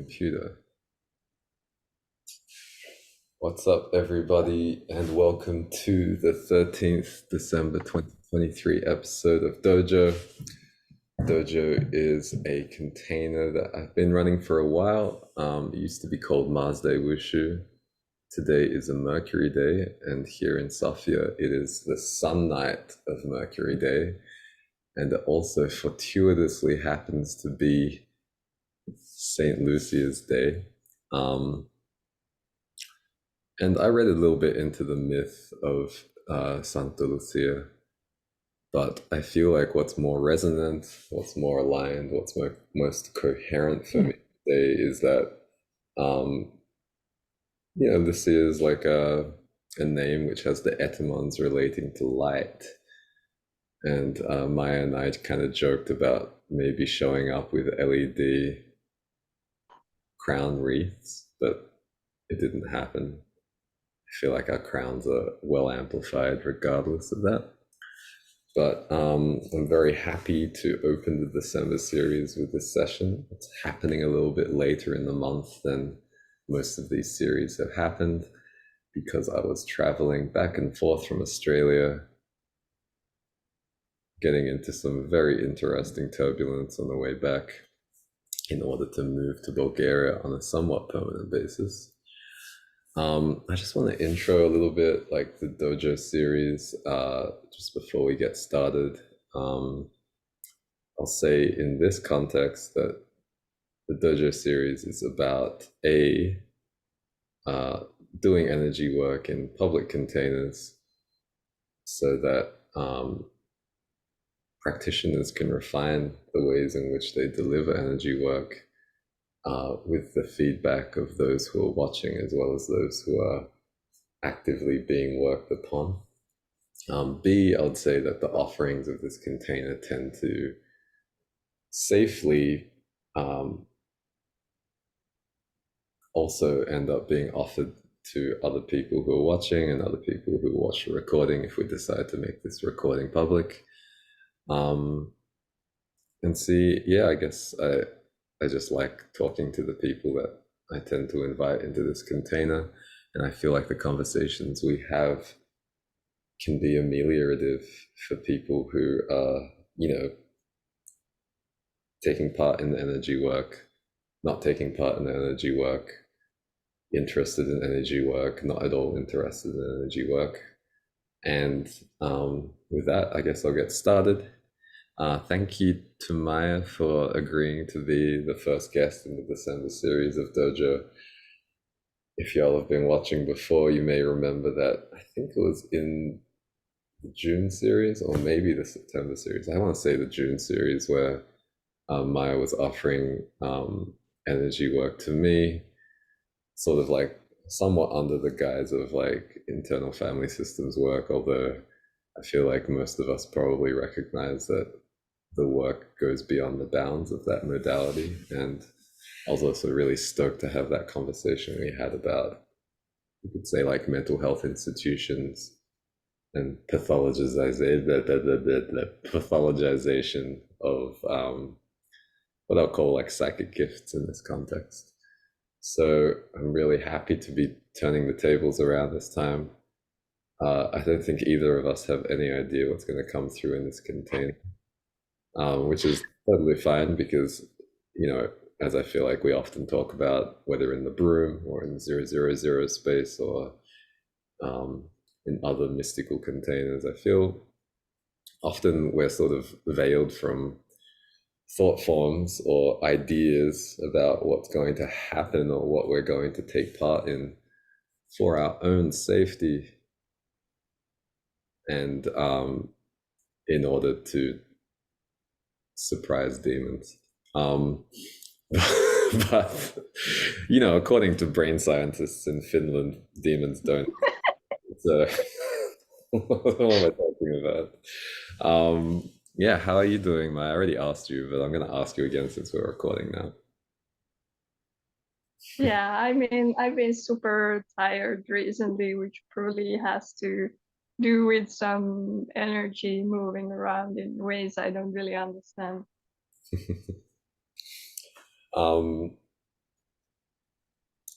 computer. What's up, everybody, and welcome to the 13th December 2023 episode of Dojo. Dojo is a container that I've been running for a while. It used to be called Mars Day Wushu. Today is a Mercury Day, and here in Sofia, it is the Sun Night of Mercury Day, and it also fortuitously happens to be Saint Lucia's Day. And I read a little bit into the myth of Santa Lucia, but I feel like what's more resonant, what's more aligned, what's most coherent for me today is that, Lucia is like a name which has the etymons relating to light. And Maya and I kind of joked about maybe showing up with LED crown wreaths, but it didn't happen. I feel like our crowns are well amplified regardless of that. But I'm very happy to open the December series with this session. It's happening a little bit later in the month than most of these series have happened because I was traveling back and forth from Australia, getting into some very interesting turbulence on the way back in order to move to Bulgaria on a somewhat permanent basis. I just want to intro a little bit like the Dojo series just before we get started. I'll say in this context that the Dojo series is about doing energy work in public containers so that practitioners can refine the ways in which they deliver energy work with the feedback of those who are watching as well as those who are actively being worked upon. B, I would say that the offerings of this container tend to safely also end up being offered to other people who are watching and other people who watch the recording if we decide to make this recording public. And C, yeah, I guess I just like talking to the people that I tend to invite into this container. And I feel like the conversations we have can be ameliorative for people who are, taking part in the energy work, not taking part in the energy work, interested in energy work, not at all interested in energy work. And with that, I guess I'll get started. Thank you to Maya for agreeing to be the first guest in the December series of Dojo. If y'all have been watching before, you may remember that I think it was in the June series or maybe the September series. I want to say the June series where Maya was offering energy work to me, sort of like somewhat under the guise of like internal family systems work, although I feel like most of us probably recognize that the work goes beyond the bounds of that modality. And I was also really stoked to have that conversation we had about, you could say, like mental health institutions and pathologization of what I'll call like psychic gifts in this context. So I'm really happy to be turning the tables around this time. I don't think either of us have any idea what's going to come through in this container, which is totally fine because, as I feel like we often talk about, whether in the broom or in 000 space or in other mystical containers, I feel often we're sort of veiled from thought forms or ideas about what's going to happen or what we're going to take part in for our own safety and in order to surprise demons. But, according to brain scientists in Finland, demons don't. So, what am I talking about? Yeah, how are you doing, Maya? I already asked you, but I'm going to ask you again since we're recording now. Yeah, I mean, I've been super tired recently, which probably has to do with some energy moving around in ways I don't really understand. um,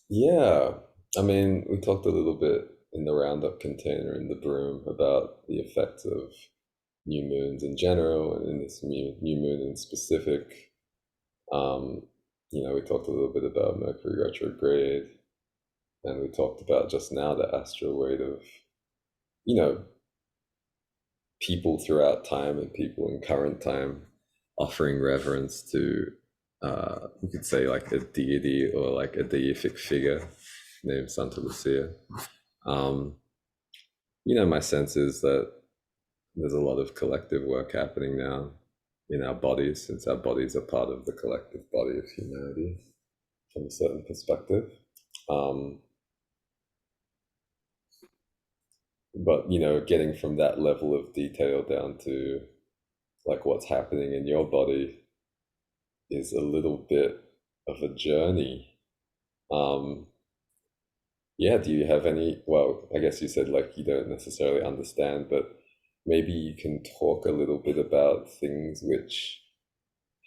Yeah, I mean, we talked a little bit in the roundup container in the broom about the effects of new moons in general, and in this new moon in specific. Um, we talked a little bit about Mercury retrograde, and we talked about just now the astral weight of, you know, people throughout time and people in current time offering reverence to, you could say, like a deity or like a deific figure named Santa Lucia. Um, my sense is that there's a lot of collective work happening now in our bodies, since our bodies are part of the collective body of humanity from a certain perspective. Um, but getting from that level of detail down to like what's happening in your body is a little bit of a journey. Um, yeah, do you have any? Well, I guess you said like you don't necessarily understand, but maybe you can talk a little bit about things which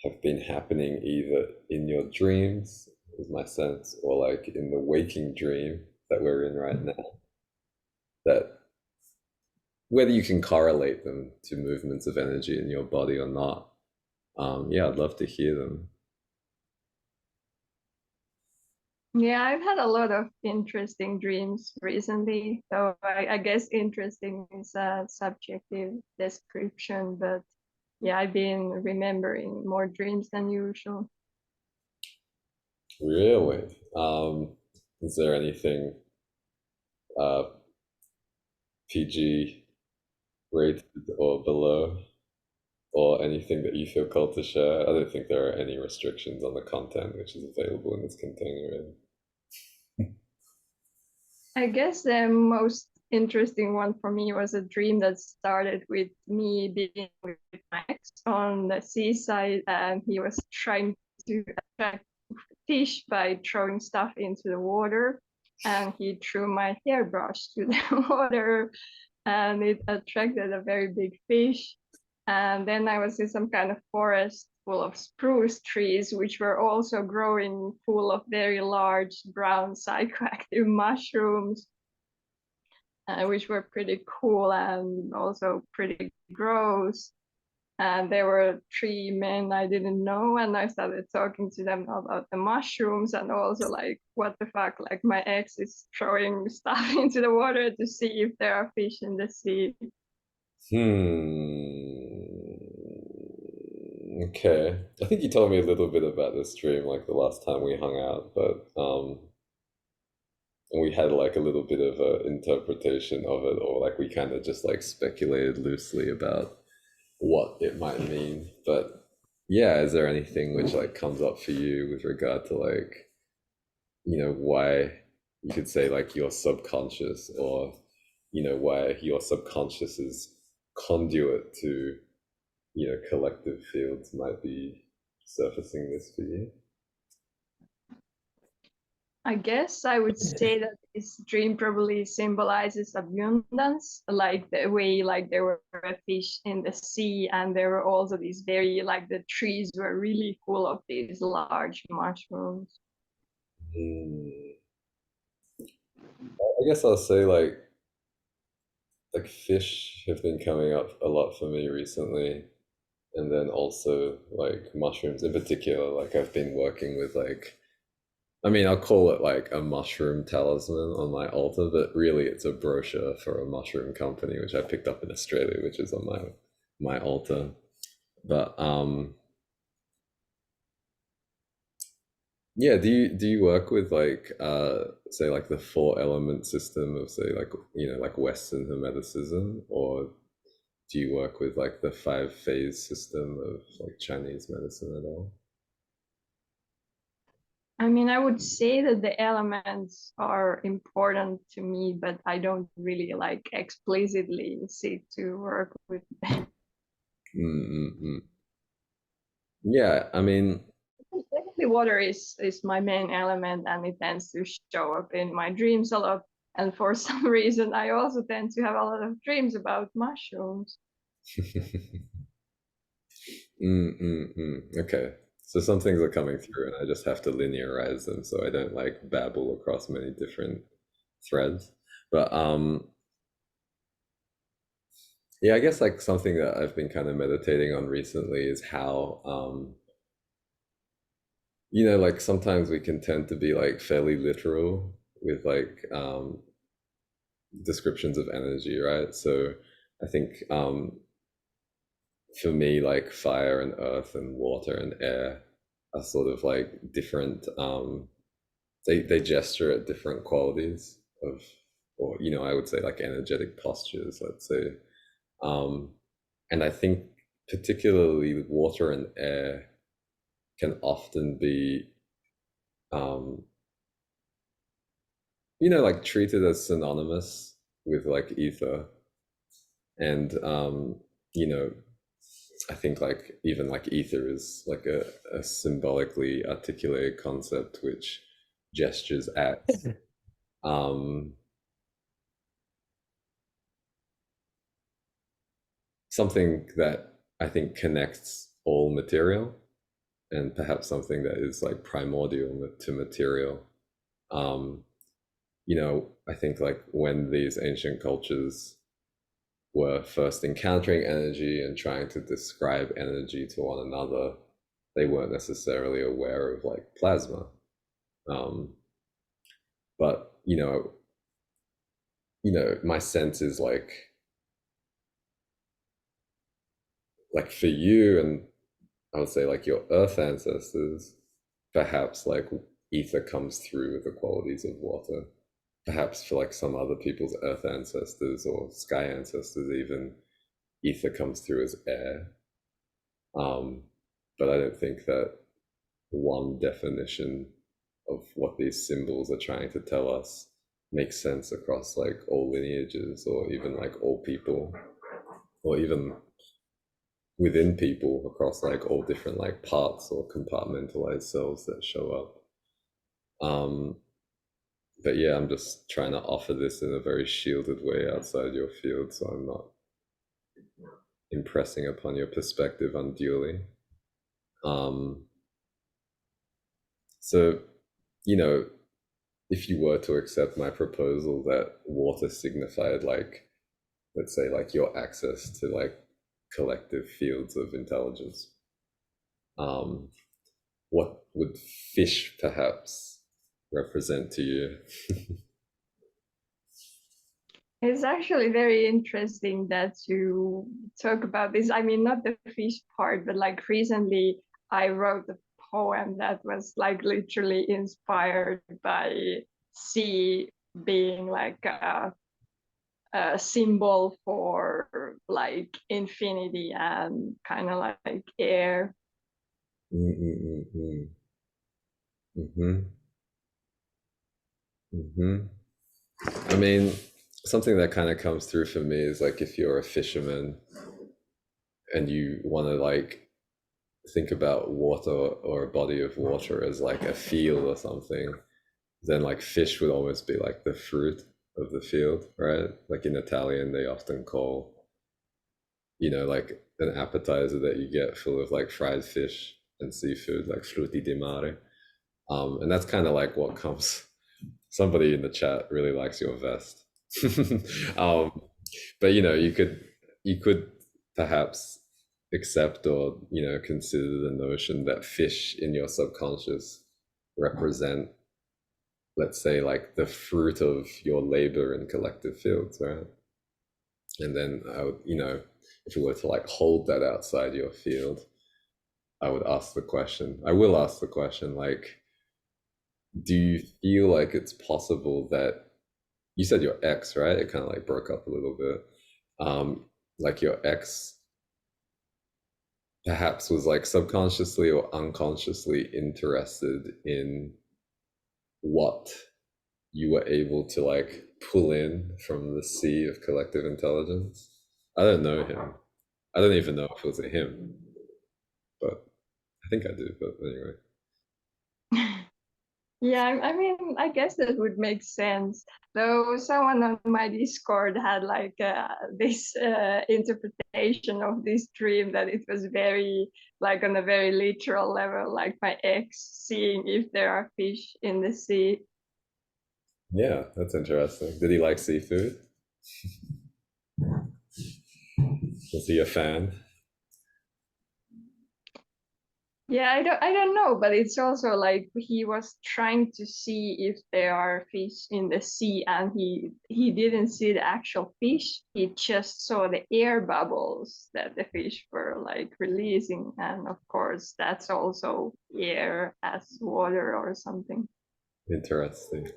have been happening either in your dreams, is my sense, or like in the waking dream that we're in right now, that whether you can correlate them to movements of energy in your body or not. Yeah, I'd love to hear them. Yeah, I've had a lot of interesting dreams recently. So I guess interesting is a subjective description, but yeah, I've been remembering more dreams than usual. Really? Is there anything uh, PG rated or below, or anything that you feel called to share? I don't think there are any restrictions on the content which is available in this container. I guess the most interesting one for me was a dream that started with me being with my ex on the seaside, and he was trying to attract fish by throwing stuff into the water. And he threw my hairbrush to the water, and it attracted a very big fish. And then I was in some kind of forest full of spruce trees, which were also growing full of very large brown psychoactive mushrooms, which were pretty cool and also pretty gross. And there were three men I didn't know, and I started talking to them about the mushrooms and also like, what the fuck, like my ex is throwing stuff into the water to see if there are fish in the sea. Okay. I think you told me a little bit about this dream like the last time we hung out, but and we had like a little bit of a interpretation of it, or like we kind of just like speculated loosely about what it might mean. But yeah, is there anything which like comes up for you with regard to like, why you could say like your subconscious, or why your subconscious is conduit to, collective fields might be surfacing this for you? I guess I would say that this dream probably symbolizes abundance, like the way like there were fish in the sea, and there were also these very like the trees were really full of these large mushrooms. Hmm. I guess I'll say like fish have been coming up a lot for me recently, and then also like mushrooms in particular. Like I've been working with like, I mean, I'll call it like a mushroom talisman on my altar, but really it's a brochure for a mushroom company which I picked up in Australia, which is on my altar. But yeah, do you work with like say like the four element system of, say, like like Western Hermeticism, or do you work with like the five phase system of like Chinese medicine at all? I mean, I would say that the elements are important to me, but I don't really like explicitly seek to work with them. Mm-mm-mm. Yeah, I mean, Definitely water is my main element, and it tends to show up in my dreams a lot. And for some reason, I also tend to have a lot of dreams about mushrooms. mm-mm-mm. Okay. So some things are coming through and I just have to linearize them so I don't like babble across many different threads. But yeah, I guess like something that I've been kind of meditating on recently is how like sometimes we can tend to be like fairly literal with like descriptions of energy, right? So I think for me, like fire and earth and water and air are sort of like different. They gesture at different qualities of, or I would say like energetic postures. Let's say, um, and I think particularly water and air can often be, um, like treated as synonymous with like ether, and you know I think like even like ether is like a symbolically articulated concept which gestures at um, something that I think connects all material and perhaps something that is like primordial to material. Um, I think like when these ancient cultures were first encountering energy and trying to describe energy to one another, they weren't necessarily aware of like plasma. Um, but my sense is like for you and I would say like your earth ancestors, perhaps like ether comes through with the qualities of water. Perhaps for like some other people's earth ancestors or sky ancestors, even ether comes through as air. Um, but I don't think that one definition of what these symbols are trying to tell us makes sense across like all lineages or even like all people or even within people across like all different like parts or compartmentalized cells that show up. But yeah, I'm just trying to offer this in a very shielded way outside your field, so I'm not impressing upon your perspective unduly. Um, so, you know, if you were to accept my proposal that water signified like, let's say, like your access to like collective fields of intelligence, um, what would fish perhaps represent to you? It's actually very interesting that you talk about this. I mean, not the fish part, but like recently I wrote a poem that was like literally inspired by sea being like a symbol for like infinity and kind of like air. Mm-mm-mm-mm. Mm-hmm. Mm-hmm. I mean, something that kind of comes through for me is like if you're a fisherman and you want to like think about water or a body of water as like a field or something, then like fish would almost be like the fruit of the field, right? Like in Italian, they often call, like an appetizer that you get full of like fried fish and seafood, like frutti di mare. And that's kind of like what comes. Somebody in the chat really likes your vest. um, but you could perhaps accept or consider the notion that fish in your subconscious represent, let's say, like the fruit of your labor in collective fields, right? And then I would, if you were to like hold that outside your field, I would ask the question. I will ask the question, like, do you feel like it's possible that you said your ex, right? It kind of like broke up a little bit. Like your ex perhaps was like subconsciously or unconsciously interested in what you were able to like pull in from the sea of collective intelligence. I don't know him. I don't even know if it was a him, but I think I do. But anyway. Yeah, I mean, I guess that would make sense. Though someone on my Discord had like this interpretation of this dream that it was very, like on a very literal level, like my ex seeing if there are fish in the sea. Yeah, that's interesting. Did he like seafood? Was he a fan? Yeah, I don't know, but it's also like he was trying to see if there are fish in the sea, and he didn't see the actual fish. He just saw the air bubbles that the fish were like releasing, and of course that's also air as water or something. Interesting.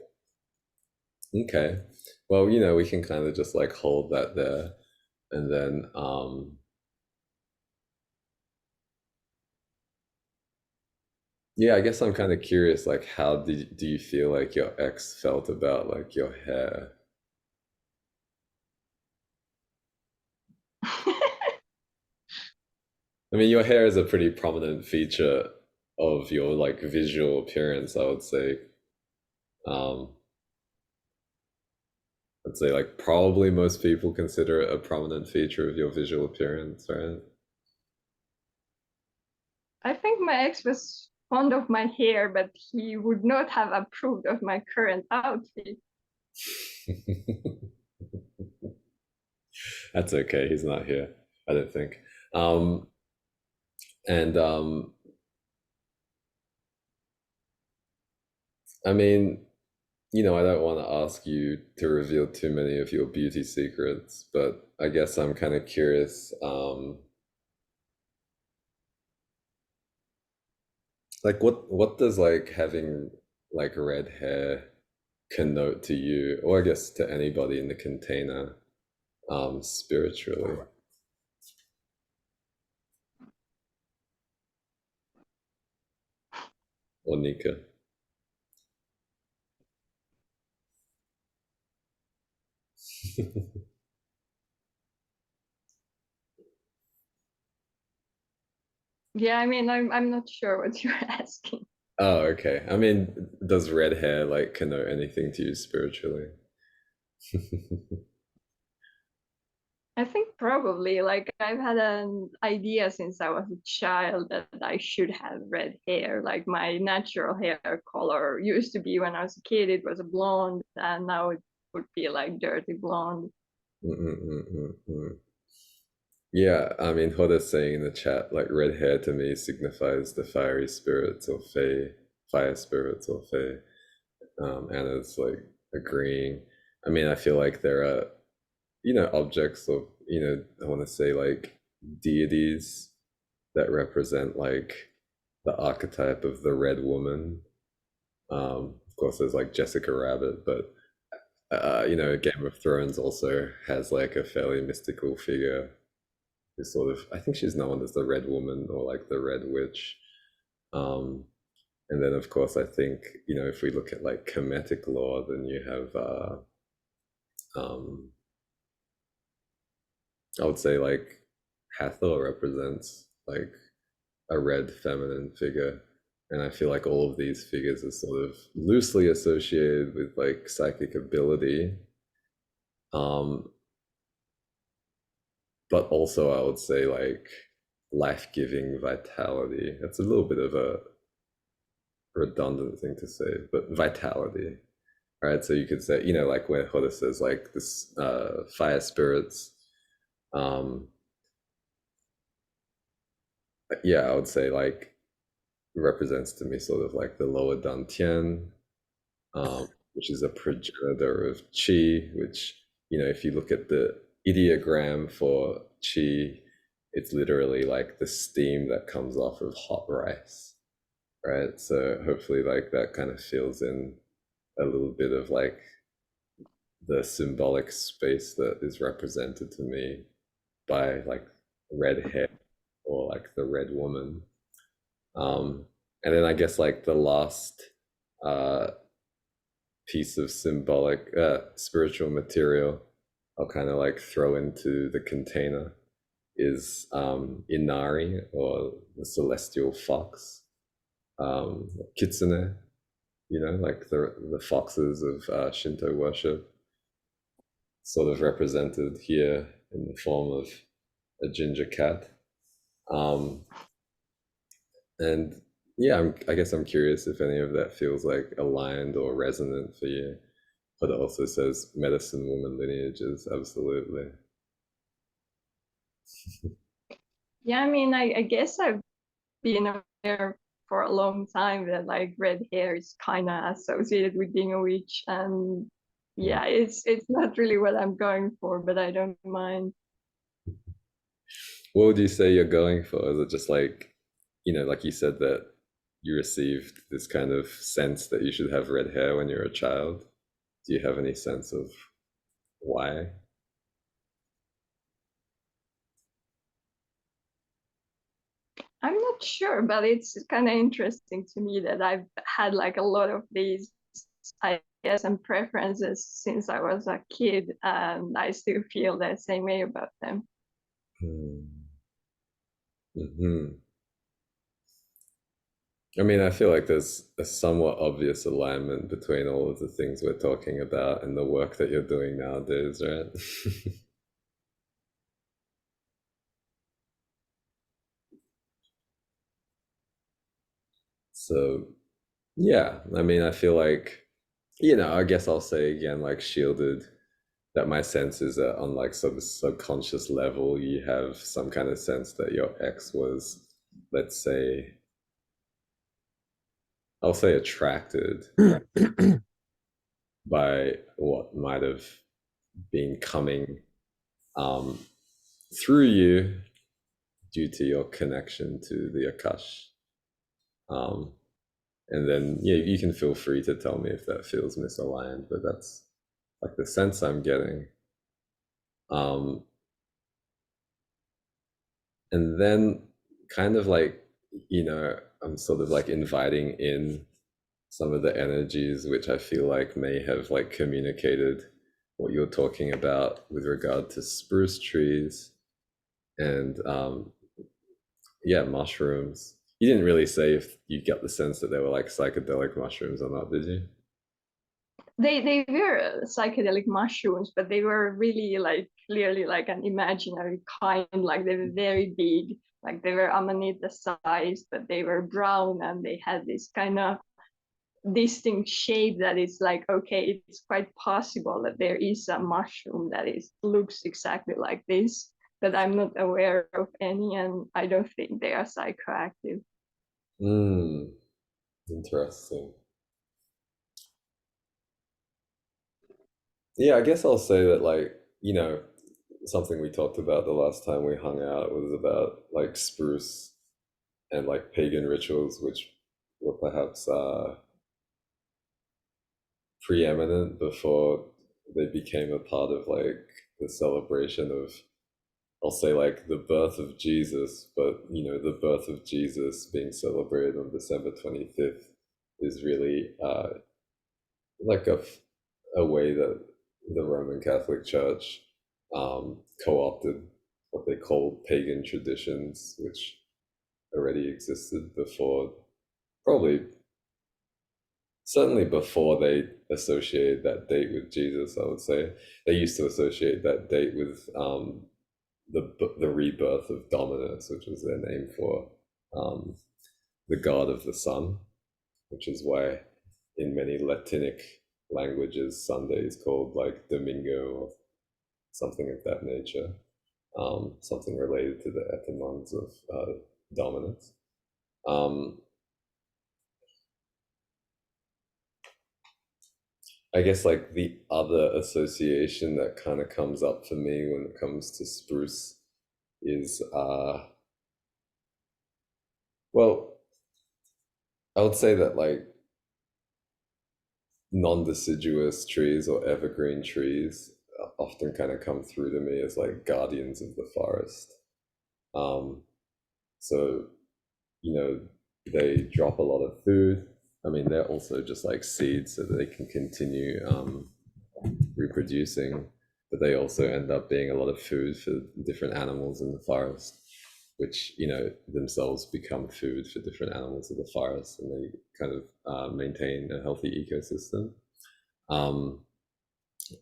Okay. Well, we can kind of just like hold that there, and then yeah, I guess I'm kind of curious, like how do you feel like your ex felt about like your hair? I mean, your hair is a pretty prominent feature of your like visual appearance, I would say. Um, I'd say like probably most people consider it a prominent feature of your visual appearance, right? I think my ex was fond of my hair, but he would not have approved of my current outfit. That's okay. He's not here, I don't think. Um, and I mean, I don't want to ask you to reveal too many of your beauty secrets, but I guess I'm kind of curious. Like, what does like having like red hair connote to you, or I guess to anybody in the container, spiritually, or Nika? Yeah, I mean, I'm not sure what you're asking. Oh, okay. I mean, does red hair like connote anything to you spiritually? I think probably like I've had an idea since I was a child that I should have red hair. Like my natural hair color used to be when I was a kid, it was a blonde, and now it would be like dirty blonde. Mm-mm-mm-mm-mm. Yeah, I mean, Hoda's saying in the chat, like red hair to me signifies the fiery spirits or fae, fire spirits or fae. Anna's like agreeing. I mean, I feel like there are, objects of, I want to say like deities that represent like the archetype of the red woman. Of course, there's like Jessica Rabbit, but Game of Thrones also has like a fairly mystical figure who sort of, I think she's known as the Red Woman or like the Red Witch. Um, and then, of course, I think, if we look at like Kemetic law, then you have, um, I would say like Hathor represents like a red feminine figure. And I feel like all of these figures are sort of loosely associated with like psychic ability. Um, but also I would say like life-giving vitality. That's a little bit of a redundant thing to say, but vitality, right? So you could say, like where Hoda says like this fire spirits, um, yeah, I would say like represents to me sort of like the lower dantian, which is a progenitor of chi, which, if you look at the ideogram for chi, it's literally like the steam that comes off of hot rice, right? So hopefully like that kind of fills in a little bit of like the symbolic space that is represented to me by like red hair or like the red woman. Um, and then I guess like the last uh, piece of symbolic spiritual material I'll kind of like throw into the container is Inari, or the celestial fox, kitsune. like the foxes of Shinto worship, sort of represented here in the form of a ginger cat. Um, and yeah, I guess I'm curious if any of that feels like aligned or resonant for you. But it also says medicine woman lineages, absolutely. Yeah, I mean, I guess I've been aware for a long time that like red hair is kind of associated with being a witch, and Mm. yeah, it's not really what I'm going for, but I don't mind. What would you say you're going for? Is it just like, like you said that you received this kind of sense that you should have red hair when you're a child? Do you have any sense of why? I'm not sure, but it's kind of interesting to me that I've had like a lot of these ideas and preferences since I was a kid, and I still feel the same way about them. Mm-hmm. I mean, I feel like there's a somewhat obvious alignment between all of the things we're talking about and the work that you're doing nowadays, right? So, yeah, I mean, I feel like, I guess I'll say again, like shielded, that my sense is that on like some subconscious level, you have some kind of sense that your ex was, let's say, I'll say attracted by what might have been coming um, through you due to your connection to the Akash. Um, and then, yeah, you can feel free to tell me if that feels misaligned, but that's like the sense I'm getting. Um, and then, kind of like, I'm sort of like inviting in some of the energies which I feel like may have like communicated what you're talking about with regard to spruce trees and yeah, mushrooms. You didn't really say if you got the sense that they were like psychedelic mushrooms or not, did you? They were psychedelic mushrooms, but they were really like clearly like an imaginary kind. Like they were very big, like they were amanita sized, but they were brown and they had this kind of distinct shape that is like, okay, it's quite possible that there is a mushroom that is looks exactly like this, but I'm not aware of any, and I don't think they are psychoactive. Hmm, interesting. Yeah, I guess I'll say that like, something we talked about the last time we hung out was about like spruce and like pagan rituals, which were perhaps preeminent before they became a part of like the celebration of, I'll say like the birth of Jesus, but the birth of Jesus being celebrated on December 25th is really like a way that the Roman Catholic Church co-opted what they called pagan traditions, which already existed before, probably certainly before they associated that date with Jesus. I would say they used to associate that date with the rebirth of Dominus, which was their name for um, the god of the sun, which is why in many Latinic languages Sunday is called like Domingo or something of that nature, something related to the etymons of Dominus. Um, I guess like the other association that kind of comes up for me when it comes to spruce is well, I would say that like non-deciduous trees or evergreen trees often kind of come through to me as like guardians of the forest. Um, so, you know, they drop a lot of food. I mean, they're also just like seeds so that they can continue reproducing, but they also end up being a lot of food for different animals in the forest. which themselves become food for different animals of the forest, and they kind of maintain a healthy ecosystem. Um,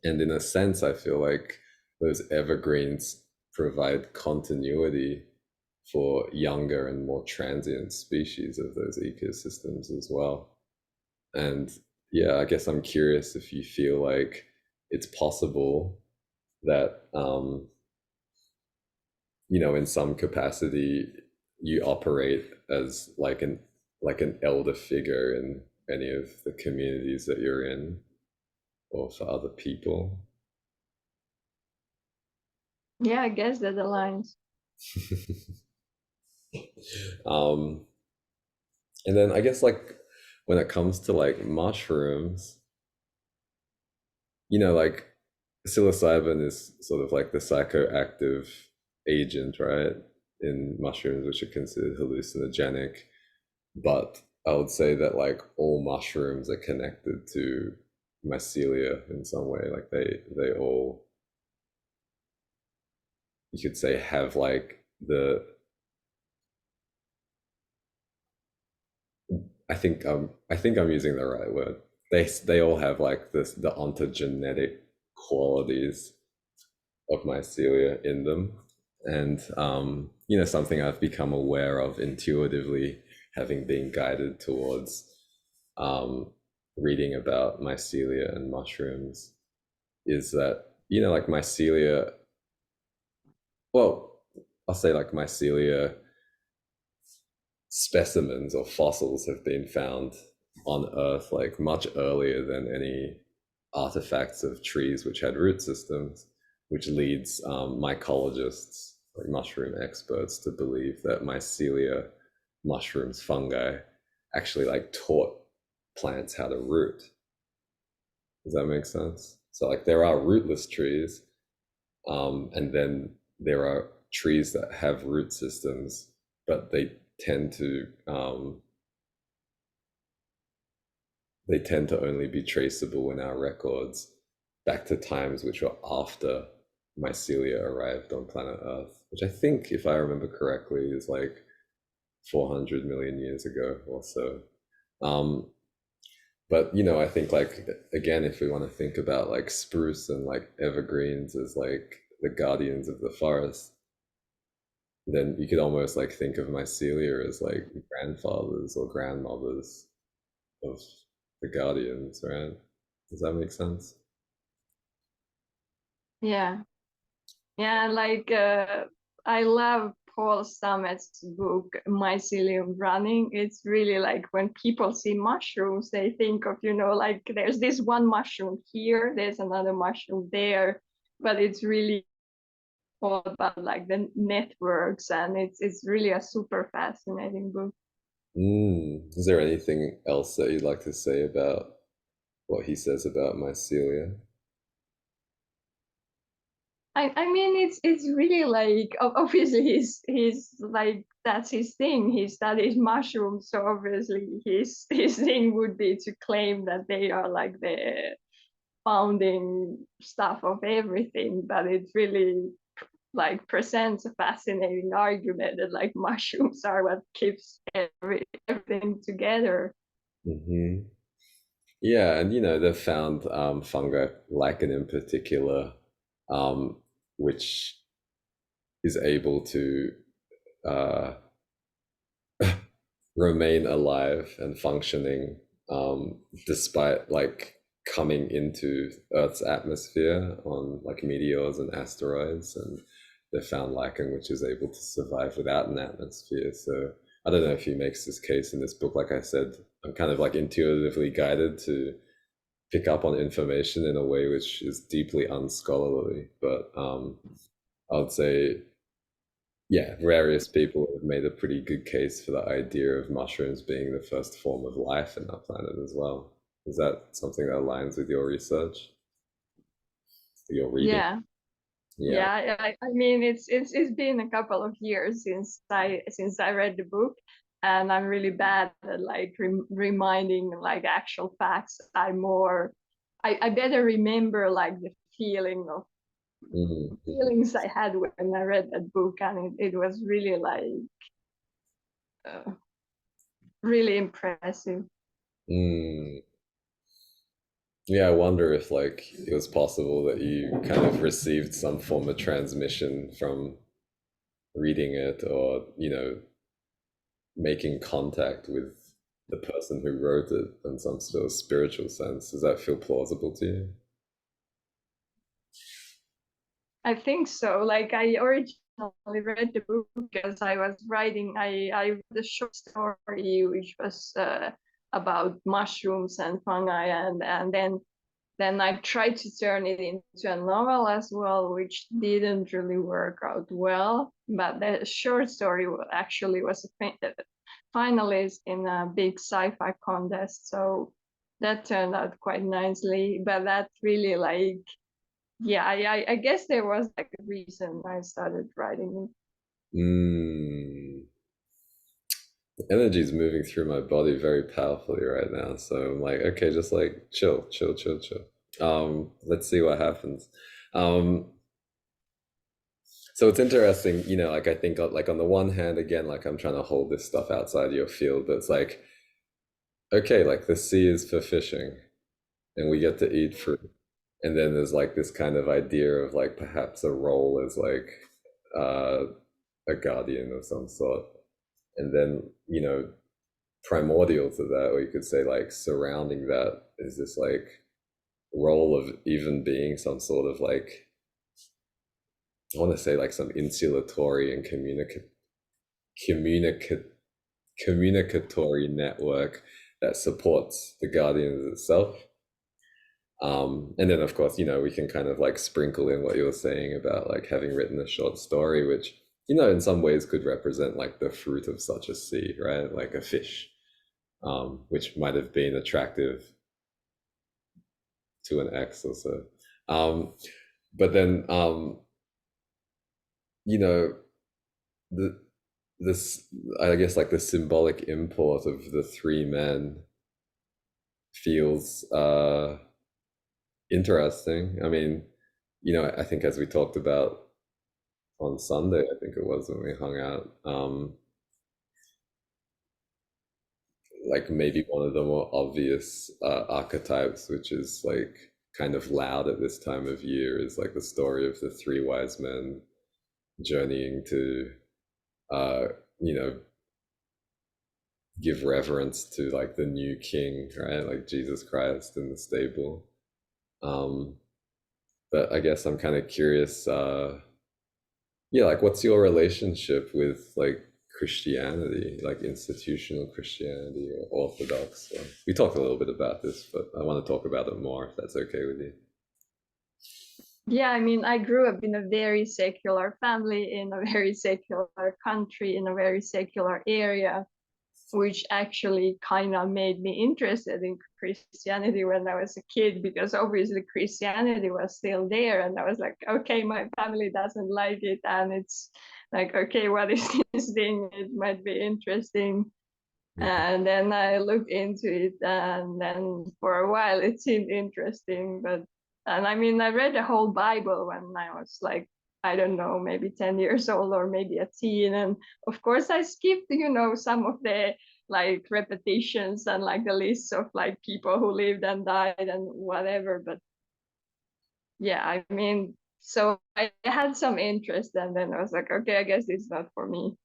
and in a sense, I feel like those evergreens provide continuity for younger and more transient species of those ecosystems as well. And yeah, I guess I'm curious if you feel like it's possible that in some capacity you operate as like an elder figure in any of the communities that you're in, or for other people. Yeah, I guess that aligns. um and then I guess, like, when it comes to like mushrooms, like psilocybin is sort of like the psychoactive agent, right, in mushrooms, which are considered hallucinogenic. But I would say that like all mushrooms are connected to mycelia in some way. Like they all, you could say, have like I think I'm using the right word. They all have like the ontogenetic qualities of mycelia in them. And something I've become aware of intuitively, having been guided towards um, reading about mycelia and mushrooms, is that like mycelia, well, I'll say like mycelia specimens or fossils have been found on Earth like much earlier than any artifacts of trees which had root systems, which leads mycologists, like mushroom experts, to believe that mycelia, mushrooms, fungi, actually like taught plants how to root. Does that make sense? So like there are rootless trees, and then there are trees that have root systems, but tend to um, they tend to only be traceable in our records back to times which were after mycelia arrived on planet Earth, which I think, if I remember correctly, is like 400 million years ago or so. Um, but I think, like, again, if we want to think about like spruce and like evergreens as like the guardians of the forest, then you could almost like think of mycelia as like grandfathers or grandmothers of the guardians, right? Does that make sense? Yeah. Yeah, like I love Paul Stamets' book Mycelium Running. It's really like when people see mushrooms, they think of, like there's this one mushroom here, there's another mushroom there, but it's really all about like the networks, and it's really a super fascinating book. Is there anything else that you'd like to say about what he says about mycelia? I mean it's really like obviously he's like that's his thing. He studies mushrooms, so obviously his thing would be to claim that they are like the founding stuff of everything. But it really like presents a fascinating argument that like mushrooms are what keeps everything together. Hmm. Yeah, and they've found fungi, lichen in particular, um, which is able to uh, remain alive and functioning, despite like coming into Earth's atmosphere on like meteors and asteroids, and they found lichen which is able to survive without an atmosphere. So I don't know if he makes this case in this book. Like I said, I'm kind of like intuitively guided to pick up on information in a way which is deeply unscholarly, but I would say, yeah, various people have made a pretty good case for the idea of mushrooms being the first form of life in our planet as well. Is that something that aligns with your research, your reading? Yeah. Yeah. Yeah, I mean it's been a couple of years since I read the book, and I'm really bad at like reminding like actual facts. I better remember like the feeling of Mm, mhm. feelings I had when I read that book, and it was really like uh, really impressive. Mm. Yeah, I wonder if like it was possible that you kind of received some form of transmission from reading it, or making contact with the person who wrote it in some sort of spiritual sense. Does that feel plausible to you? I think so. Like I originally read the book because I was writing. I read a short story which was about mushrooms and fungi, and then I tried to turn it into a novel as well, which didn't really work out well. But the short story actually was a finalist in a big sci-fi contest, so that turned out quite nicely. But that really like, yeah, I guess there was like a reason I started writing Mm. The energy is moving through my body very powerfully right now. So I'm like, okay, just like chill, chill, chill, chill. Let's see what happens. Um, so it's interesting, like I think like on the one hand, again, like I'm trying to hold this stuff outside your field, but it's like, okay, like the sea is for fishing and we get to eat fruit. And then there's like this kind of idea of like perhaps a role as like uh, a guardian of some sort. And then, primordial to that, or you could say like surrounding that is this like role of even being some sort of like, I want to say like some insulatory and communicate communicatory network that supports the guardians itself. And then of course, we can kind of like sprinkle in what you were saying about like having written a short story, which, in some ways could represent like the fruit of such a sea, right? Like a fish, which might have been attractive to an ex or so. Um, but then, you know, the this I guess like the symbolic import of the three men feels interesting. I mean, I think as we talked about on Sunday, I think it was when we hung out, like maybe one of the more obvious archetypes, which is like kind of loud at this time of year, is like the story of the three wise men journeying to uh, you know, give reverence to like the new king, right? Like Jesus Christ in the stable. Um, but I guess I'm kind of curious, yeah, like what's your relationship with like Christianity, like institutional Christianity or Orthodox? We talked a little bit about this, but I want to talk about it more if that's okay with you. Yeah, I mean, I grew up in a very secular family, in a very secular country, in a very secular area, which actually kind of made me interested in Christianity when I was a kid, because obviously Christianity was still there. And I was like, okay, my family doesn't like it. And it's like, okay, what is this thing? It might be interesting. Mhm. And then I looked into it, and then for a while it seemed interesting. And I mean, I read the whole Bible when I was like, I don't know, maybe 10 years old or maybe a teen. And of course, I skipped, some of the like repetitions and like the lists of like people who lived and died and whatever. But yeah, I mean, so I had some interest, and then I was like, okay, I guess it's not for me.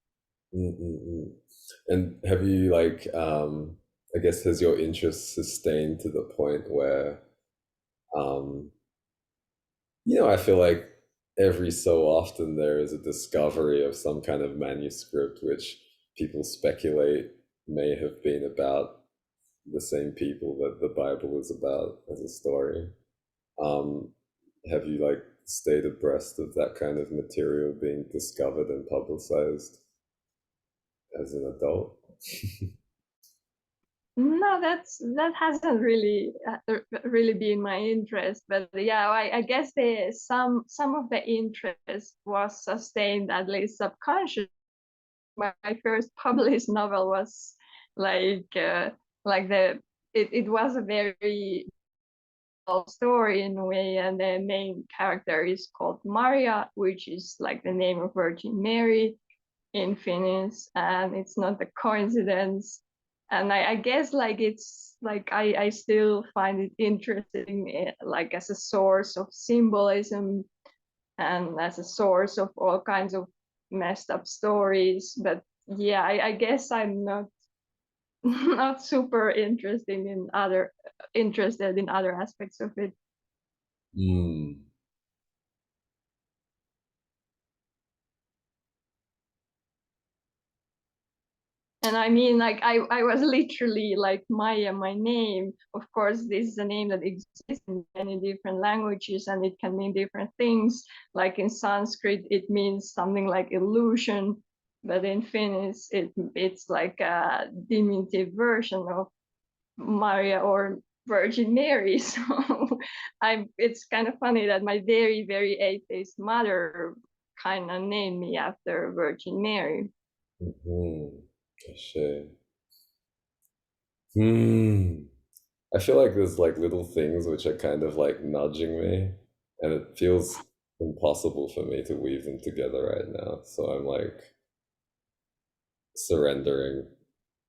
Mm-mm-mm. And have you like, I guess, has your interest sustained to the point where, um, I feel like every so often there is a discovery of some kind of manuscript which people speculate may have been about the same people that the Bible is about as a story. Um, have you like stayed abreast of that kind of material being discovered and publicized as an adult? No, that hasn't really been my interest, but yeah, I guess some of the interest was sustained at least subconsciously. My first published novel was like uh, like the it was a very story in a way, and the main character is called Maria, which is like the name of Virgin Mary in Finnish, and it's not a coincidence. And I guess like it's like I still find it interesting, like as a source of symbolism and as a source of all kinds of messed up stories. But yeah, I guess I'm not not super interested in other aspects of it. Mm. And I mean, like I was literally like Maya, my name. Of course, this is a name that exists in many different languages, and it can mean different things. Like in Sanskrit, it means something like illusion, but in Finnish, it's like a diminutive version of Maria or Virgin Mary. So it's kind of funny that my very, very atheist mother kind of named me after Virgin Mary. Mm-hmm. I see. Hmm. I feel like there's like little things which are kind of like nudging me, and it feels impossible for me to weave them together right now. So I'm like surrendering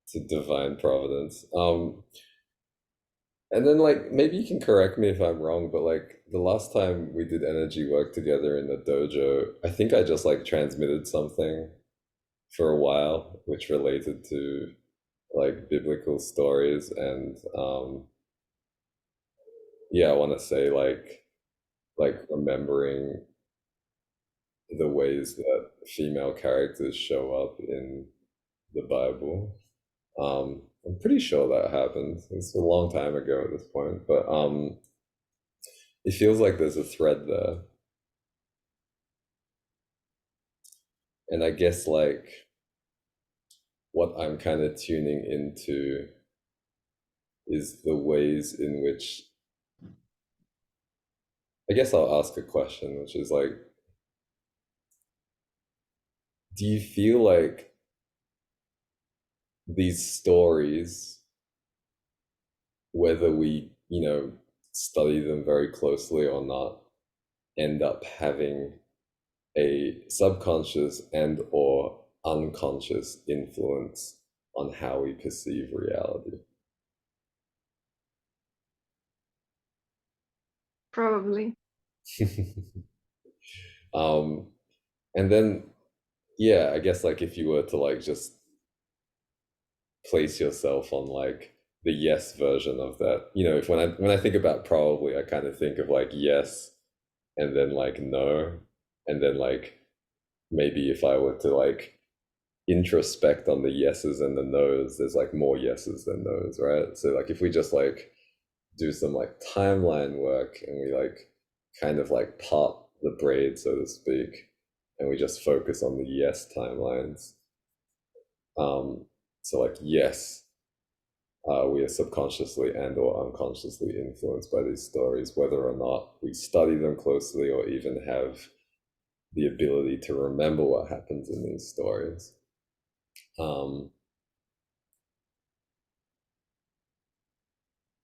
to divine providence. And then like maybe you can correct me if I'm wrong, but like the last time we did energy work together in the dojo, I think I just like transmitted something for a while, which related to like biblical stories and yeah, I want to say like remembering the ways that female characters show up in the Bible. I'm pretty sure that happened. It's a long time ago at this point, but it feels like there's a thread there. And I guess like what I'm kind of tuning into is the ways in which I guess I'll ask a question, which is like, do you feel like these stories, whether we, study them very closely or not, end up having a subconscious and or unconscious influence on how we perceive reality? Probably. um, and then yeah, I guess like if you were to like just place yourself on like the yes version of that, if when I think about probably, I kind of think of like yes and then like no, and then like maybe if I were to like introspect on the yeses and the nos, there's like more yeses than nos, right? So like if we just like do some like timeline work and we like kind of like part the braid, so to speak, and we just focus on the yes timelines. So like yes, we are subconsciously and or unconsciously influenced by these stories, whether or not we study them closely or even have the ability to remember what happens in these stories. Um,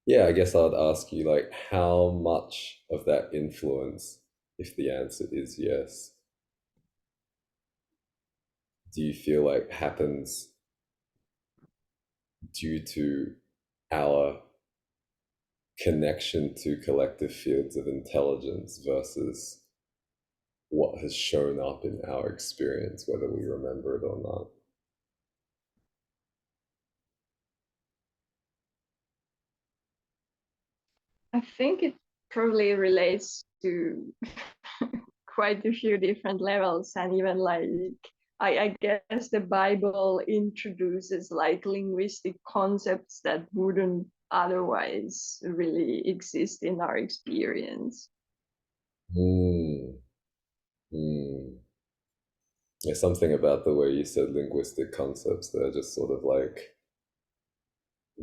yeah, I guess I'd ask you like how much of that influence, if the answer is yes, do you feel like happens due to our connection to collective fields of intelligence versus what has shown up in our experience, whether we remember it or not? I think it probably relates to quite a few different levels, and even like I guess the Bible introduces like linguistic concepts that wouldn't otherwise really exist in our experience. Mm, mm. There's something about the way you said linguistic concepts that just sort of like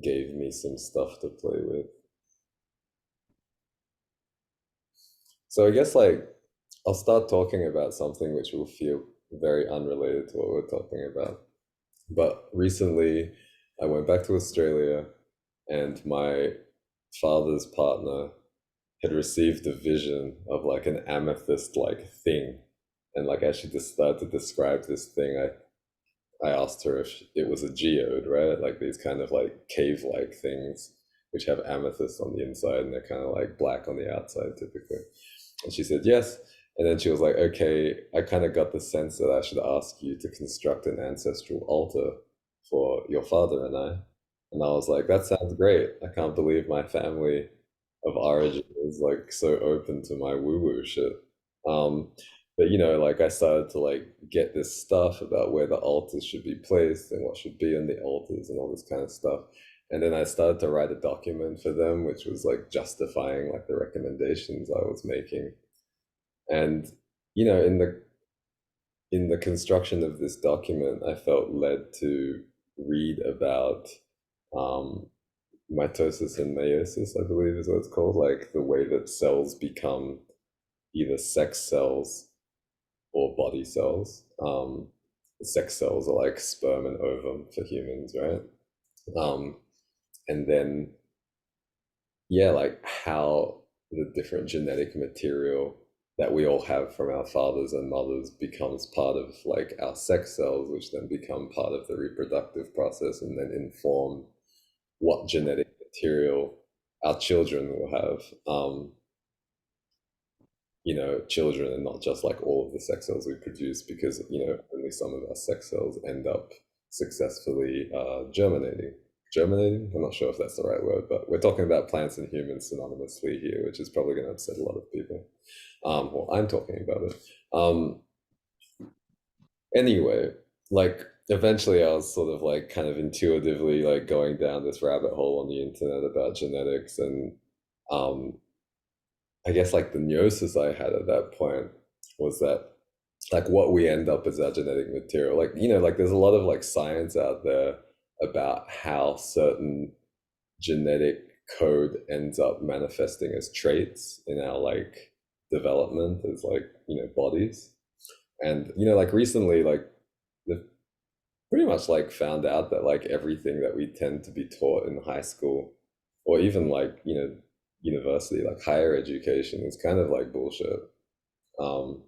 gave me some stuff to play with. So I guess like I'll start talking about something which will feel very unrelated to what we're talking about. But recently I went back to Australia and my father's partner had received a vision of like an amethyst like thing. And like as she just started to describe this thing, I asked her if it was a geode, right? Like these kind of like cave like things which have amethyst on the inside and they're kind of like black on the outside typically. And she said yes. And then she was like, okay, I kind of got the sense that I should ask you to construct an ancestral altar for your father and I. And I was like, that sounds great. I can't believe my family of origin is like so open to my woo-woo shit. Um, but like I started to like get this stuff about where the altars should be placed and what should be on the altars and all this kind of stuff. And then I started to write a document for them, which was like justifying like the recommendations I was making. And in the construction of this document, I felt led to read about um, mitosis and meiosis, I believe is what it's called, like the way that cells become either sex cells or body cells. Sex cells are like sperm and ovum for humans, right? Um, and then, yeah, like how the different genetic material that we all have from our fathers and mothers becomes part of like our sex cells, which then become part of the reproductive process and then inform what genetic material our children will have. Children and not just like all of the sex cells we produce because, only some of our sex cells end up successfully germinating. Germinating? I'm not sure if that's the right word, but we're talking about plants and humans synonymously here, which is probably going to upset a lot of people. Well, I'm talking about it. Anyway, like eventually I was sort of like kind of intuitively like going down this rabbit hole on the internet about genetics and um, I guess like the gnosis I had at that point was that like what we end up as our genetic material. Like, like there's a lot of like science out there about how certain genetic code ends up manifesting as traits in our like development as like, bodies. And, like recently, like they've pretty much like found out that like everything that we tend to be taught in high school or even like, university, like higher education is kind of like bullshit. Um,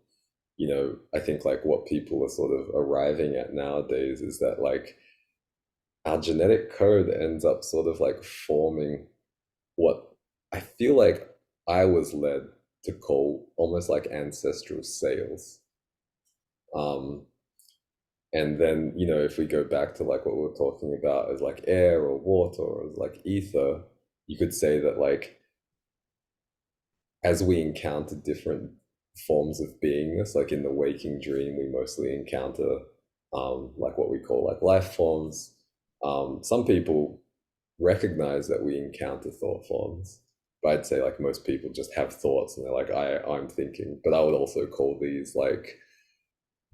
I think like what people are sort of arriving at nowadays is that like our genetic code ends up sort of like forming what I feel like I was led to call almost like ancestral sales. Um, and then, if we go back to like what we were talking about as like air or water or as like ether, you could say that like as we encounter different forms of beingness, like in the waking dream, we mostly encounter like what we call like life forms. Some people recognize that we encounter thought forms, but I'd say like most people just have thoughts and they're like, I'm thinking. But I would also call these like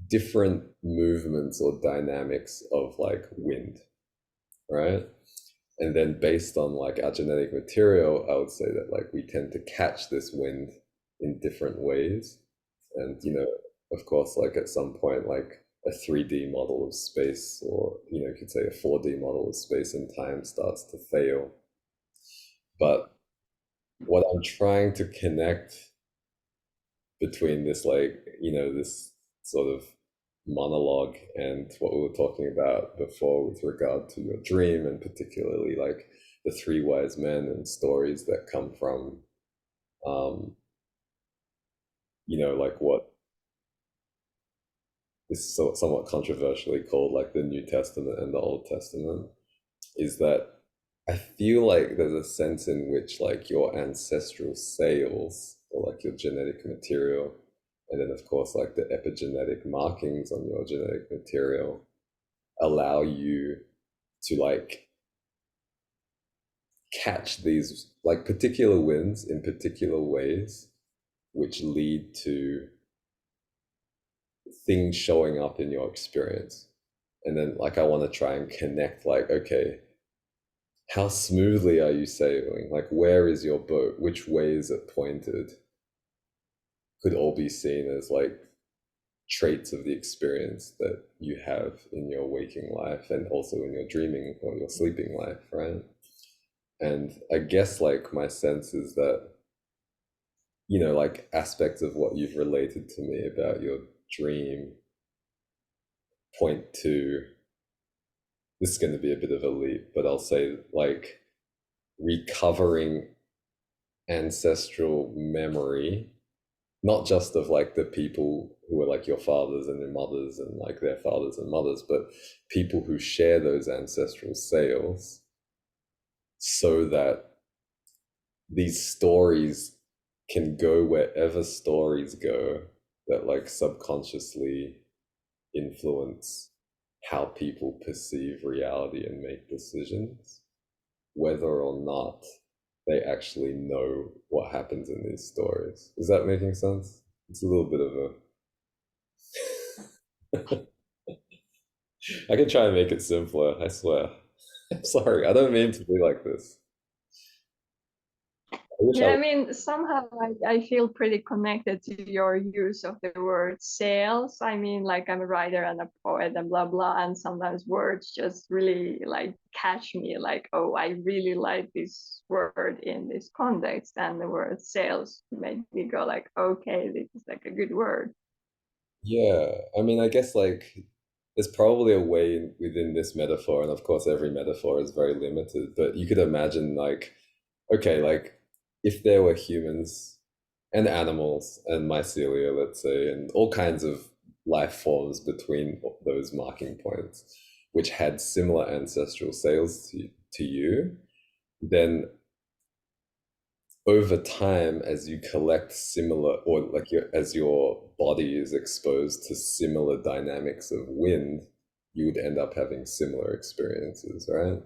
different movements or dynamics of like wind, right? And then based on like our genetic material, I would say that like we tend to catch this wind in different ways. And of course, like at some point, like a 3D model of space, or you could say a 4D model of space and time starts to fail. But what I'm trying to connect between this like, this sort of monologue and what we were talking about before with regard to your dream and particularly like the three wise men and stories that come from um like what is somewhat controversially called like the New Testament and the Old Testament is that I feel like there's a sense in which like your ancestral sales or like your genetic material and then of course like the epigenetic markings on your genetic material allow you to like catch these like particular wins in particular ways which lead to things showing up in your experience. And then like I want to try and connect like, okay, how smoothly are you sailing? Like where is your boat? Which way is it pointed? Could all be seen as like traits of the experience that you have in your waking life and also in your dreaming or your sleeping life, right? And I guess like my sense is that like aspects of what you've related to me about your dream point to, this is going to be a bit of a leap, but I'll say like recovering ancestral memory, not just of like the people who are like your fathers and your mothers and like their fathers and mothers, but people who share those ancestral sales, so that these stories can go wherever stories go that like subconsciously influence how people perceive reality and make decisions, whether or not they actually know what happens in these stories. Is that making sense? It's a little bit of a. I can try and make it simpler, I swear. I'm sorry, I don't mean to be like this. I wish I Yeah, I was. mean, somehow I feel pretty connected to your use of the word sales. I mean, like I'm a writer and a poet and blah blah, and sometimes words just really like catch me, like, oh, I really like this word in this context, and the word sales made me go like, okay, this is like a good word. Yeah, I mean, I guess like there's probably a way within this metaphor, and of course, every metaphor is very limited, but you could imagine like, okay, like if there were humans and animals and mycelia, let's say, and all kinds of life forms between those marking points, which had similar ancestral sales to you, then over time, as you collect similar, or like as your body is exposed to similar dynamics of wind, you would end up having similar experiences, right?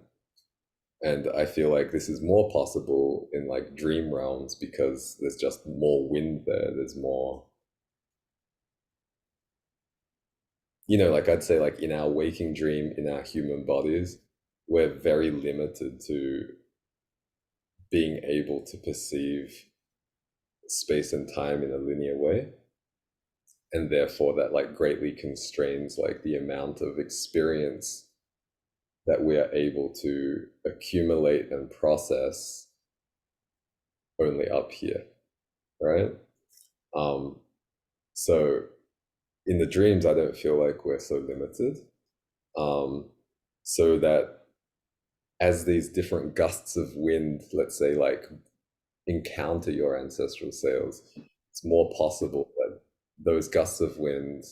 And I feel like this is more possible in like dream realms because there's just more wind there. There's more, like I'd say, like in our waking dream, in our human bodies, we're very limited to being able to perceive space and time in a linear way. And therefore that like greatly constrains like the amount of experience that we are able to accumulate and process only up here, right? um so in the dreams I don't feel like we're so limited, um so that as these different gusts of wind, let's say, like encounter your ancestral sails, it's more possible that those gusts of wind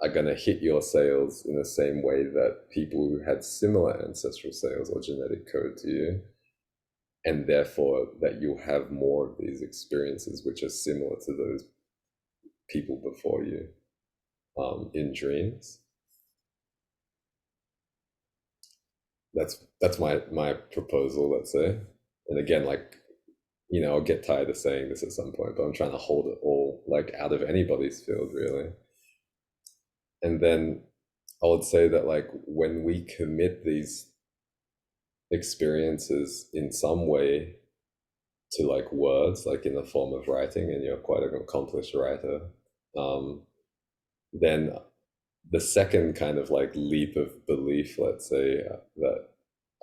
are going to hit your sails in the same way that people who had similar ancestral sails or genetic code to you, and therefore that you'll have more of these experiences which are similar to those people before you, in dreams. That's my proposal, let's say. And again, like, I'll get tired of saying this at some point, but I'm trying to hold it all like out of anybody's field, really. And then I would say that like when we commit these experiences in some way to like words, like in the form of writing, and you're quite an accomplished writer, um, then the second kind of like leap of belief, let's say, that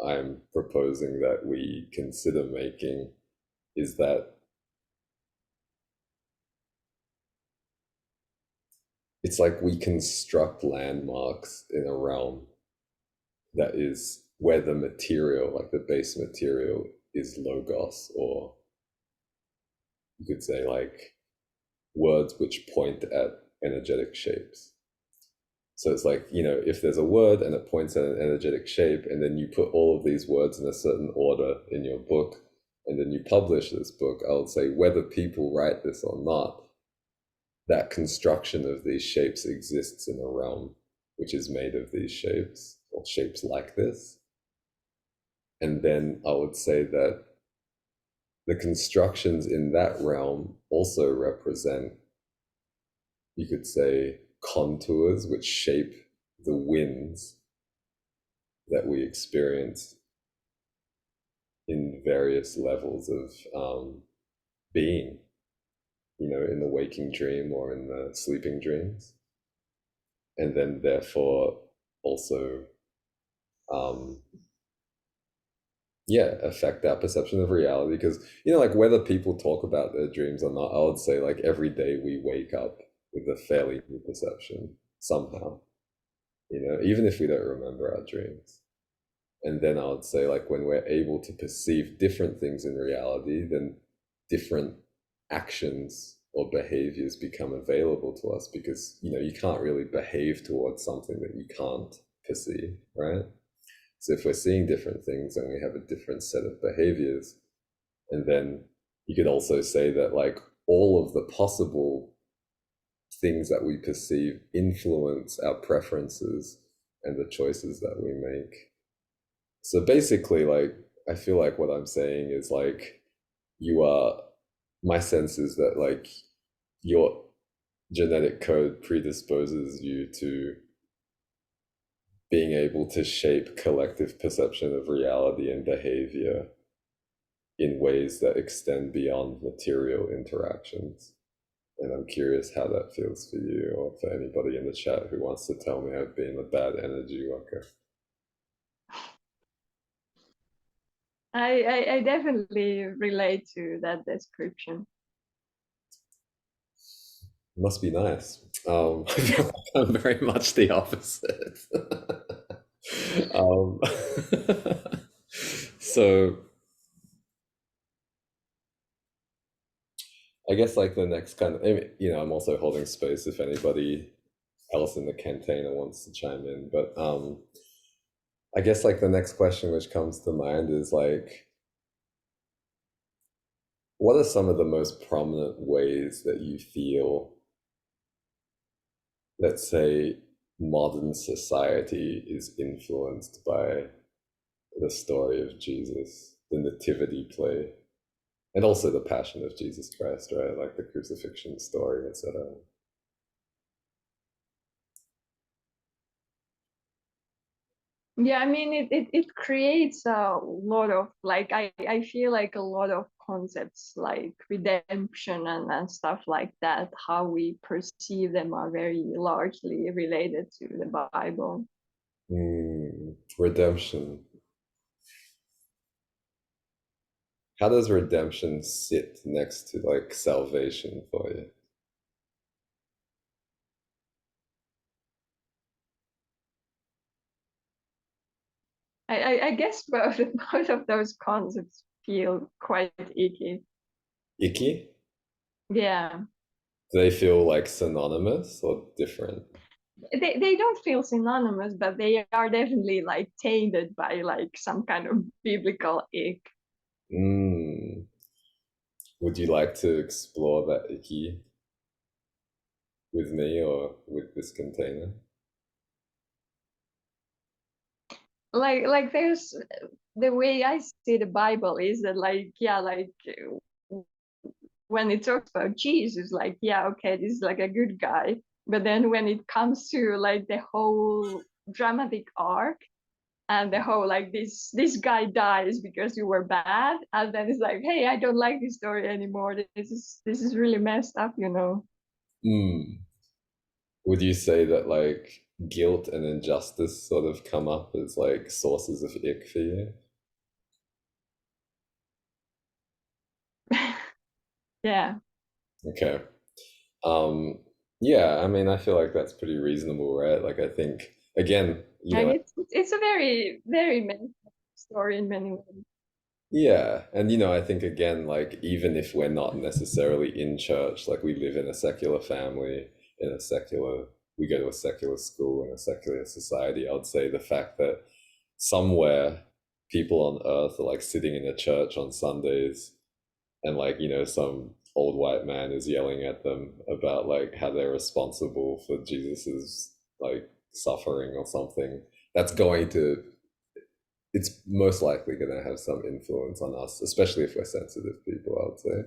I'm proposing that we consider making is that it's like we construct landmarks in a realm that is where the material, like the base material, is logos, or you could say like words which point at energetic shapes. So it's like, if there's a word and it points at an energetic shape, and then you put all of these words in a certain order in your book, and then you publish this book, I would say whether people write this or not, that construction of these shapes exists in a realm which is made of these shapes, or shapes like this. And then I would say that the constructions in that realm also represent, you could say, contours which shape the winds that we experience in various levels of, being, in the waking dream or in the sleeping dreams. And then, therefore, also, um, yeah, affect our perception of reality. Because, like whether people talk about their dreams or not, I would say like every day we wake up with a fairly new perception somehow, even if we don't remember our dreams. And then I would say, like, when we're able to perceive different things in reality, then different actions or behaviors become available to us because, you can't really behave towards something that you can't perceive, right? So if we're seeing different things, then we have a different set of behaviors. And then you could also say that, like, all of the possible things that we perceive influence our preferences and the choices that we make. So basically, like, I feel like what I'm saying is like, you are, my sense is that, like, your genetic code predisposes you to being able to shape collective perception of reality and behavior in ways that extend beyond material interactions. And I'm curious how that feels for you, or for anybody in the chat who wants to tell me I've been a bad energy worker. I definitely relate to that description. Must be nice. I feel like I'm very much the opposite. um, so I guess like the next kind of, I'm also holding space if anybody else in the container wants to chime in. But I guess like the next question which comes to mind is like, what are some of the most prominent ways that you feel, let's say, modern society is influenced by the story of Jesus, the nativity play, and also the passion of Jesus Christ, right? Like the crucifixion story, etc. Yeah, I mean it creates a lot of like I feel like a lot of concepts like redemption and stuff like that, how we perceive them are very largely related to the Bible. Redemption. How does redemption sit next to like salvation for you? I guess both both of those concepts feel quite icky. Icky? Yeah. Do they feel like synonymous or different? They don't feel synonymous, but they are definitely like tainted by like some kind of biblical ick. Mm. Would you like to explore that icky with me or with this container? Like there's the way I see the Bible is that like yeah like when it talks about Jesus like yeah okay this is like a good guy, but then when it comes to like the whole dramatic arc and the whole like this guy dies because you were bad, and then it's like hey I don't like this story anymore, this is really messed up, you know. Mm. Would you say that like guilt and injustice sort of come up as like sources of ick for you? Yeah. Okay. Um, yeah, I mean, I feel like that's pretty reasonable, right? Like, I think, again, Like it's a very very messed up story in many ways. yeah. And, I think, again, like, even if we're not necessarily in church, like, we live in a secular family, we go to a secular school in a secular society, I would say the fact that somewhere people on earth are like sitting in a church on Sundays and like some old white man is yelling at them about like how they're responsible for Jesus's like suffering or something, that's going to it's most likely going to have some influence on us, especially if we're sensitive people, I would say.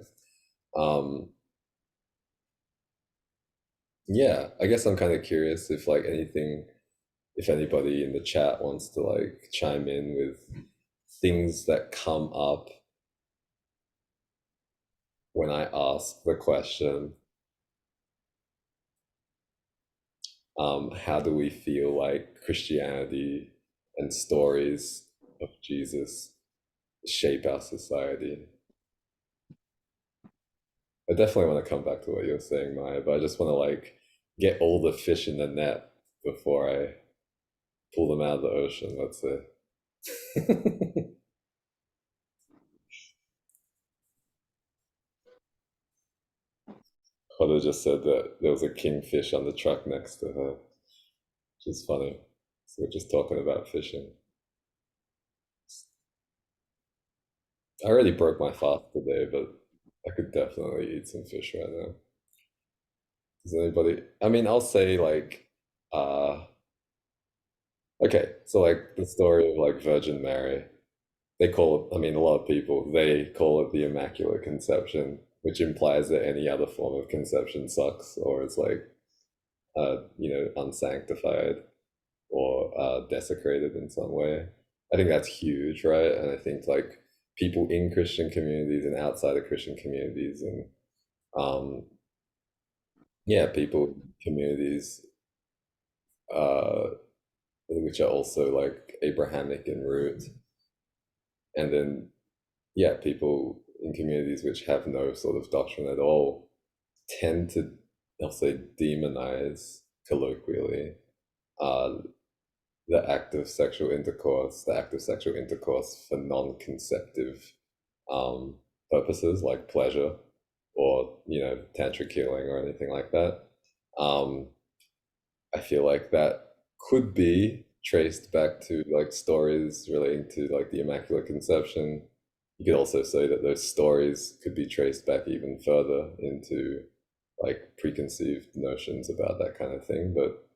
um yeah, I guess I'm kind of curious if like anything, if anybody in the chat wants to like chime in with things that come up when I ask the question, how do we feel like Christianity and stories of Jesus shape our society. I definitely want to come back to what you're saying, Maya, but I just want to like get all the fish in the net before I pull them out of the ocean, let's say. Hoda just said that there was a kingfish on the truck next to her, which is funny. So we're just talking about fishing. I already broke my fast today, but I could definitely eat some fish right now. Does anybody? I mean, I'll say like, uh, okay, so like the story of like Virgin Mary, they call it, I mean, a lot of people, they call it the Immaculate Conception, which implies that any other form of conception sucks or is like, unsanctified or desecrated in some way. I think that's huge, right? And I think like people in Christian communities and outside of Christian communities and um, yeah, people communities uh, which are also like Abrahamic in root, and then yeah, people in communities which have no sort of doctrine at all tend to, I'll say, demonize colloquially uh, the act of sexual intercourse for non-conceptive um, purposes like pleasure or tantric healing or anything like that. Um, I feel like that could be traced back to like stories relating to like the Immaculate Conception. You could also say that those stories could be traced back even further into like preconceived notions about that kind of thing, but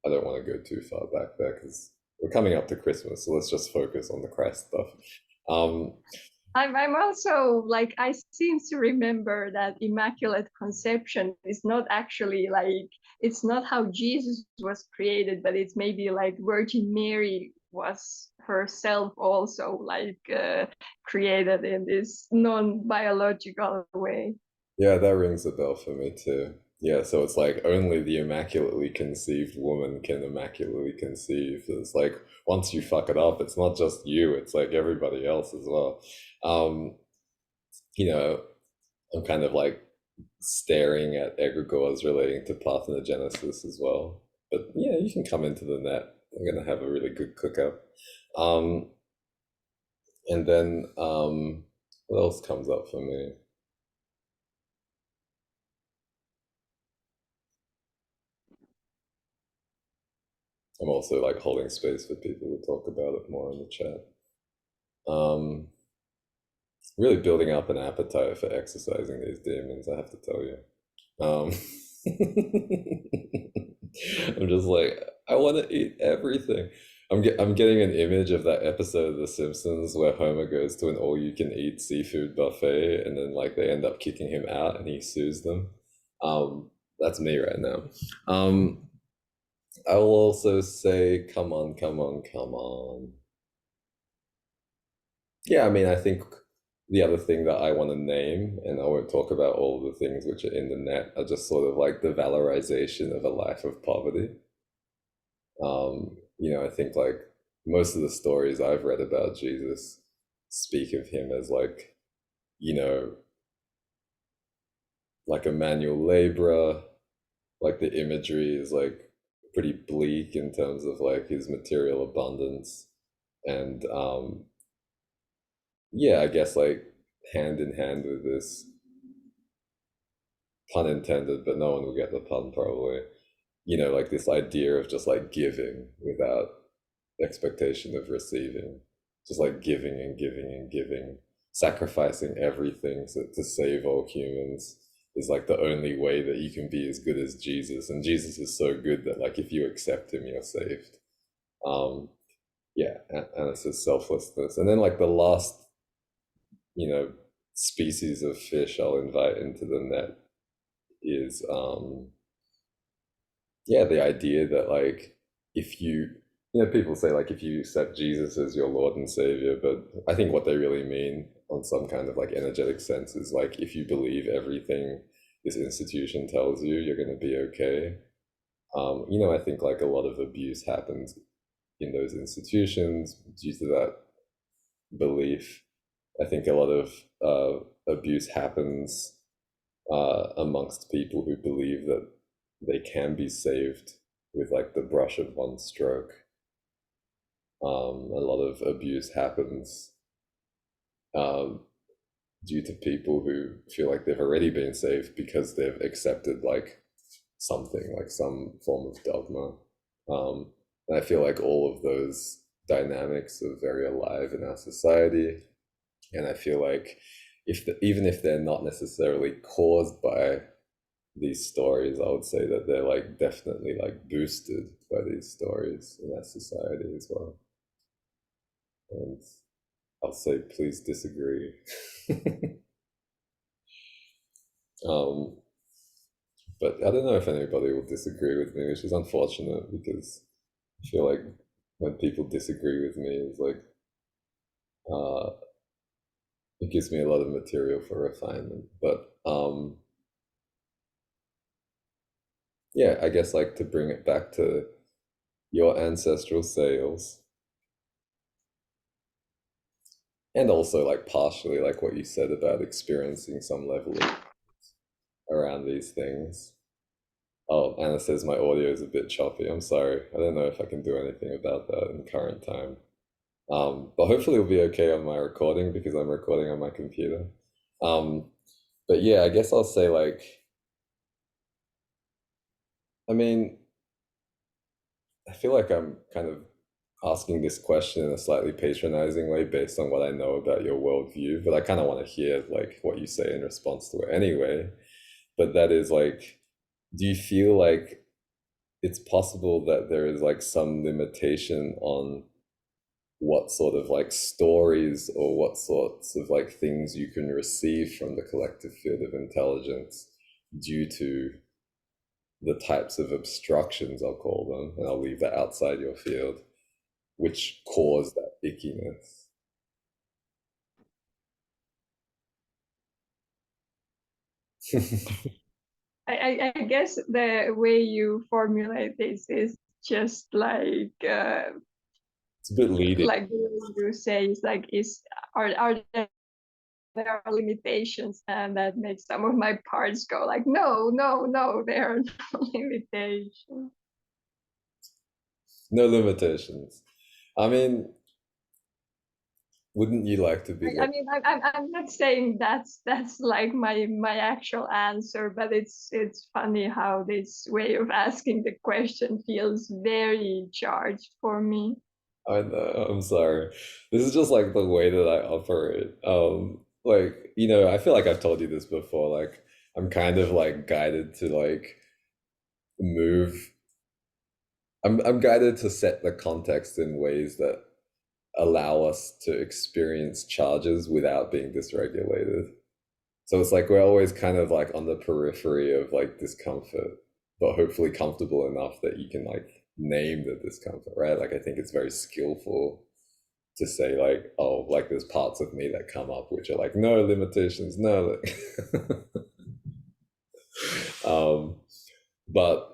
I don't want to go too far back there because we're coming up to Christmas, so let's just focus on the Christ stuff. Um, I'm also like, I seem to remember that Immaculate Conception is not actually like, it's not how Jesus was created, but it's maybe like Virgin Mary was herself also like created in this non-biological way. yeah, that rings a bell for me too. Yeah, so it's like only the immaculately conceived woman can immaculately conceive. It's like once you fuck it up, it's not just you, it's like everybody else as well. Um, you know, I'm kind of like staring at egregores relating to parthenogenesis as well. But yeah, you can come into the net. I'm gonna have a really good cookup. Um, and then what else comes up for me? I'm also like holding space for people to talk about it more in the chat. Um, really building up an appetite for exercising these demons, I have to tell you. Um, I'm just like, I want to eat everything. I'm getting an image of that episode of The Simpsons where Homer goes to an all-you-can-eat seafood buffet and then like they end up kicking him out and he sues them. That's me right now. I will also say, come on, come on, come on. Yeah, I mean, I think the other thing that I want to name, and I won't talk about all the things which are in the net, are just sort of like the valorization of a life of poverty. I think like most of the stories I've read about Jesus speak of him as you know, like a manual laborer. Like the imagery is like pretty bleak in terms of like his material abundance. And yeah, I guess like hand in hand with this, pun intended, but no one will get the pun probably. Like this idea of just like giving without expectation of receiving, just like giving and giving and giving, sacrificing everything to save all humans is like the only way that you can be as good as Jesus. And Jesus is so good that like if you accept him, you're saved. Um, yeah, and it's his selflessness. And then like the last, you know, species of fish I'll invite into the net is yeah, the idea that like if people say like if you accept Jesus as your Lord and Savior, but I think what they really mean on some kind of like energetic sense is like if you believe everything this institution tells you, you're going to be okay. I think like a lot of abuse happens in those institutions due to that belief. I think a lot of abuse happens amongst people who believe that they can be saved with like the brush of one stroke. A lot of abuse happens um, due to people who feel like they've already been saved because they've accepted like something, like some form of dogma. And I feel like all of those dynamics are very alive in our society. And I feel like even if they're not necessarily caused by these stories, I would say that they're like definitely like boosted by these stories in our society as well. And I'll say, please disagree. um, but I don't know if anybody will disagree with me, which is unfortunate because I feel like when people disagree with me, it's like uh, it gives me a lot of material for refinement. But yeah, I guess like to bring it back to your ancestral sales, and also like partially like what you said about experiencing some level of around these things. Oh, Anna says my audio is a bit choppy. I'm sorry. I don't know if I can do anything about that in current time. But hopefully it'll be okay on my recording because I'm recording on my computer. Um, but yeah, I guess I'll say like, I mean, I feel like I'm kind of asking this question in a slightly patronizing way based on what I know about your worldview, but I kind of want to hear like what you say in response to it anyway. But that is like, do you feel like it's possible that there is like some limitation on what sort of like stories or what sorts of like things you can receive from the collective field of intelligence due to the types of obstructions, I'll call them, and I'll leave that outside your field, which cause that ickiness? I guess the way you formulate this is just It's a bit leading. like the way you say is like is are there are limitations, and that makes some of my parts go like no no no, there are no limitations. No limitations. I mean, wouldn't you like to be I like, mean, I'm not saying that's like my actual answer, but it's funny how this way of asking the question feels very charged for me. I know, I'm sorry. This is just like the way that I operate. Like, I feel like I've told you this before. Like, I'm kind of like guided to like move. I'm guided to set the context in ways that allow us to experience charges without being dysregulated. So it's like we're always kind of like on the periphery of like discomfort, but hopefully comfortable enough that you can like name the discomfort, right? Like I think it's very skillful to say like, oh, like there's parts of me that come up which are like, no limitations, no. um, but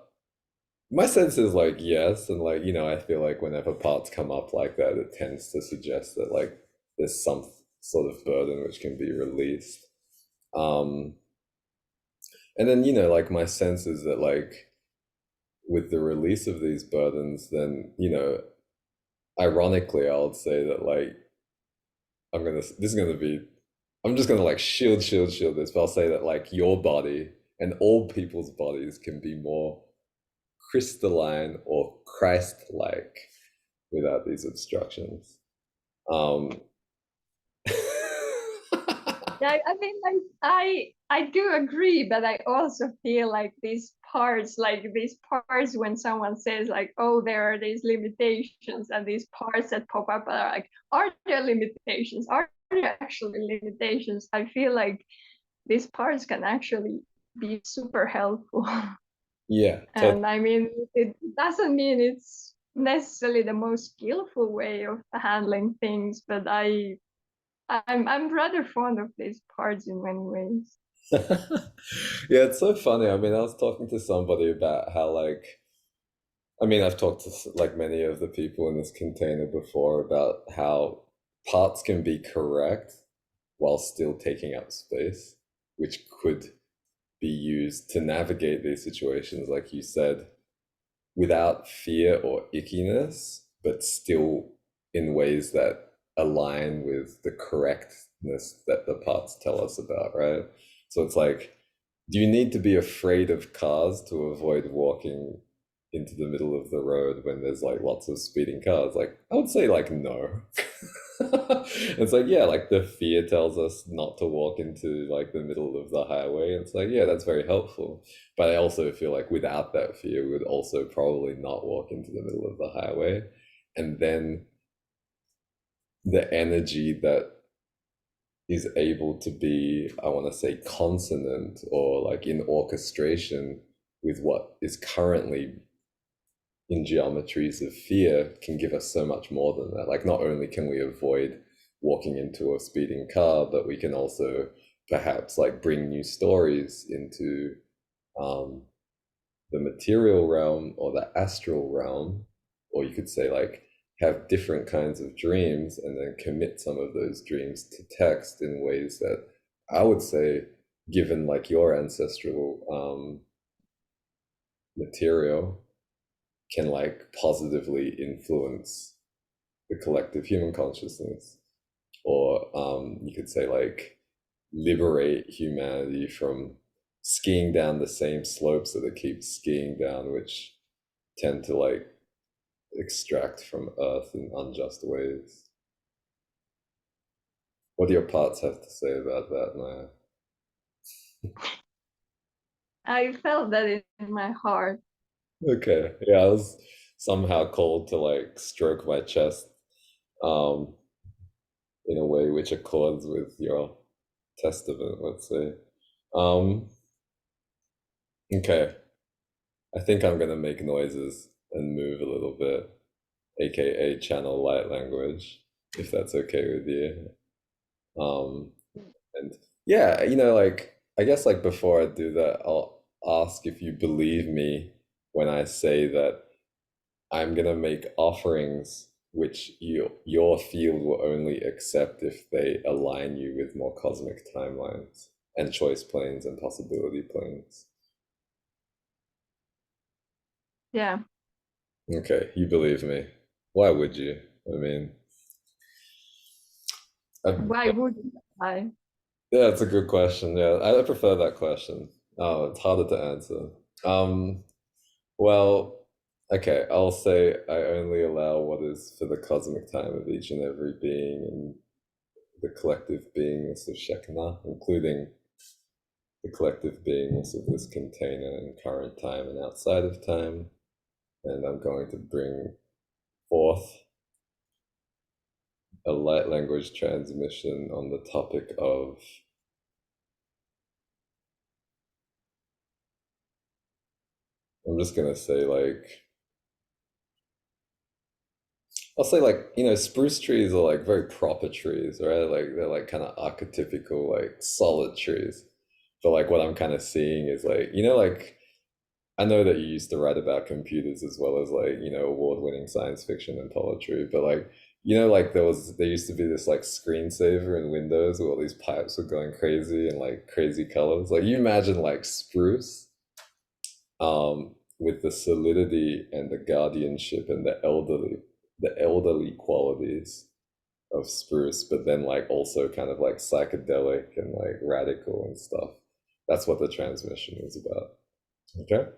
my sense is like yes, and like I feel like whenever parts come up like that, it tends to suggest that like there's some sort of burden which can be released. Um, and then like my sense is that like with the release of these burdens, then ironically, I would say that like I'm just gonna like shield this, but I'll say that like your body and all people's bodies can be more crystalline or Christ-like without these obstructions. Um, Yeah, I mean, like I do agree, but I also feel like these parts when someone says like, oh, there are these limitations, and these parts that pop up are like, are there limitations? Are there actually limitations? I feel like these parts can actually be super helpful. yeah, And I mean, it doesn't mean it's necessarily the most skillful way of handling things, but I'm rather fond of these parts in many ways. yeah, it's so funny. I mean, I was talking to somebody about how like I mean, I've talked to like many of the people in this container before about how parts can be correct while still taking up space, which could be used to navigate these situations, like you said, without fear or ickiness, but still in ways that align with the correctness that the parts tell us about, right? So it's like, do you need to be afraid of cars to avoid walking into the middle of the road when there's like lots of speeding cars? Like, I would say like no. It's like, yeah, like the fear tells us not to walk into like the middle of the highway. It's like, yeah, that's very helpful. But I also feel like without that fear, we would also probably not walk into the middle of the highway. And then the energy that is able to be, I want to say, consonant or like in orchestration with what is currently in geometries of fear can give us so much more than that. Like, not only can we avoid walking into a speeding car, but we can also perhaps like bring new stories into um, the material realm or the astral realm, or you could say like have different kinds of dreams and then commit some of those dreams to text in ways that I would say, given like your ancestral material, can like positively influence the collective human consciousness, or you could say like liberate humanity from skiing down the same slopes that it keeps skiing down, which tend to like extract from Earth in unjust ways. What do your parts have to say about that, Maya? I felt that in my heart. Okay, yeah, I was somehow called to like stroke my chest um, in a way which accords with your testament, let's say. Um, okay, I think I'm gonna make noises and move a little bit, aka channel light language, if that's okay with you. Um, And yeah, like I guess like before I do that, I'll ask if you believe me when I say that I'm gonna make offerings which your field will only accept if they align you with more cosmic timelines and choice planes and possibility planes. Yeah. Okay, you believe me. Why would you? I mean, I, Why wouldn't I? yeah, it's a good question. Yeah, I prefer that question. Oh, it's harder to answer. Um, Well, okay, I'll say I only allow what is for the cosmic time of each and every being and the collective beingness of Shekinah, including the collective beingness of this container in current time and outside of time. And I'm going to bring forth a light language transmission on the topic of, I'm just going to say, like, I'll say like, spruce trees are like very proper trees, right? Like they're like kind of archetypical, like solid trees. But like what I'm kind of seeing is like, like I know that you used to write about computers as well as like, award-winning science fiction and poetry, but like, like there used to be this like screensaver in Windows where all these pipes were going crazy and like crazy colors. Like you imagine like spruce with the solidity and the guardianship and the elderly qualities of spruce, but then like also kind of like psychedelic and like radical and stuff. That's what the transmission is about. Okay.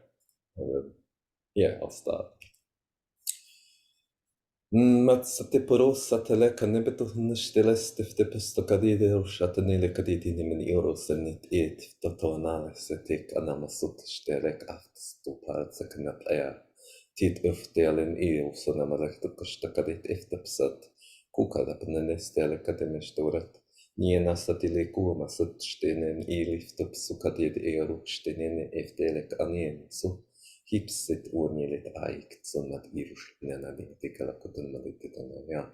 Yeah, I'll start. Matsatipurosatele kanibituhnishtilestiftipistokadidurushatanilekadidini min irosenit it totonalesetik anamasutishtelek aftestupartsakanataya tit iftelin irosenamalektukastakadit iftapsat kukadapnenestele Nienasatili kuumasutstinen iliftupsukadid erukstinen iftelek aniensu hipsit urnilit aik tsunat irus nenanitikala kutunmalititanaja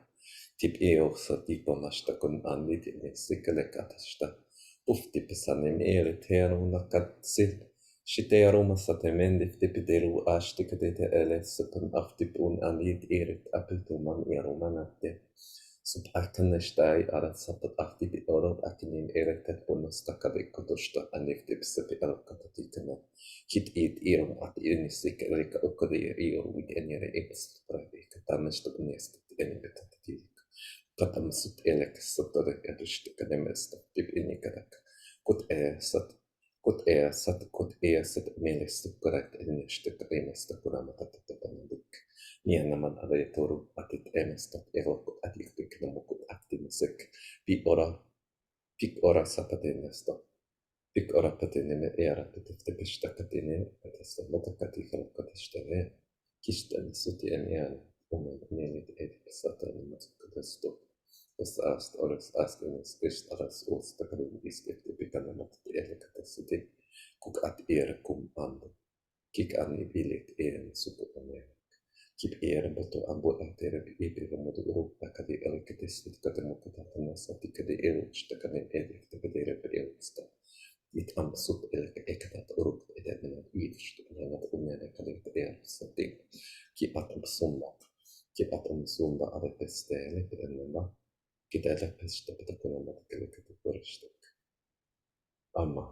tip eosa tipomastakun anlitine sikelekatasta uftipisanim eliteerunakatsil shiteerumasatemendif tipideru ashtikadete elesapun aftipun anlit erit apituman erumanatte Subarkanashtai arasapat aktivi orot akinin eretet bonustakade kotosta aniftipsepi alkatatikana. Kit it irum at inisik rika okode iru enere epistopravi katamesta unestat enibetatirik. Katamsut elek sotore edushtikanemesta tip inikadak. Kut eesat kut eesat melestukkaret enishtikrimesta kuramatatatapanadik. Nianaman avetoru atit enestat erokut atiktik namukut aktimisek. Pi ora sapatenesta. Pik ora pateneme era petifte katene petesta motakati kalakatestene. Kisten suti enian umen nenit edit satan matkatesto. Est oras astenes est aras ostakarin iskepti pikanamat elekatesuti. Kuk at kum ando. Kik ani bilit suku ane. Kip boto ambo atere moto uruppa kadi elketesit katemukata sati kadi takane edit takadere elksta. Mit amsut ekat uruk edemena yidst nenat umene kalit sati. Ki atom sumba ave pestele enema. Kitele pesta petakuna kalikatu koristak. Amma.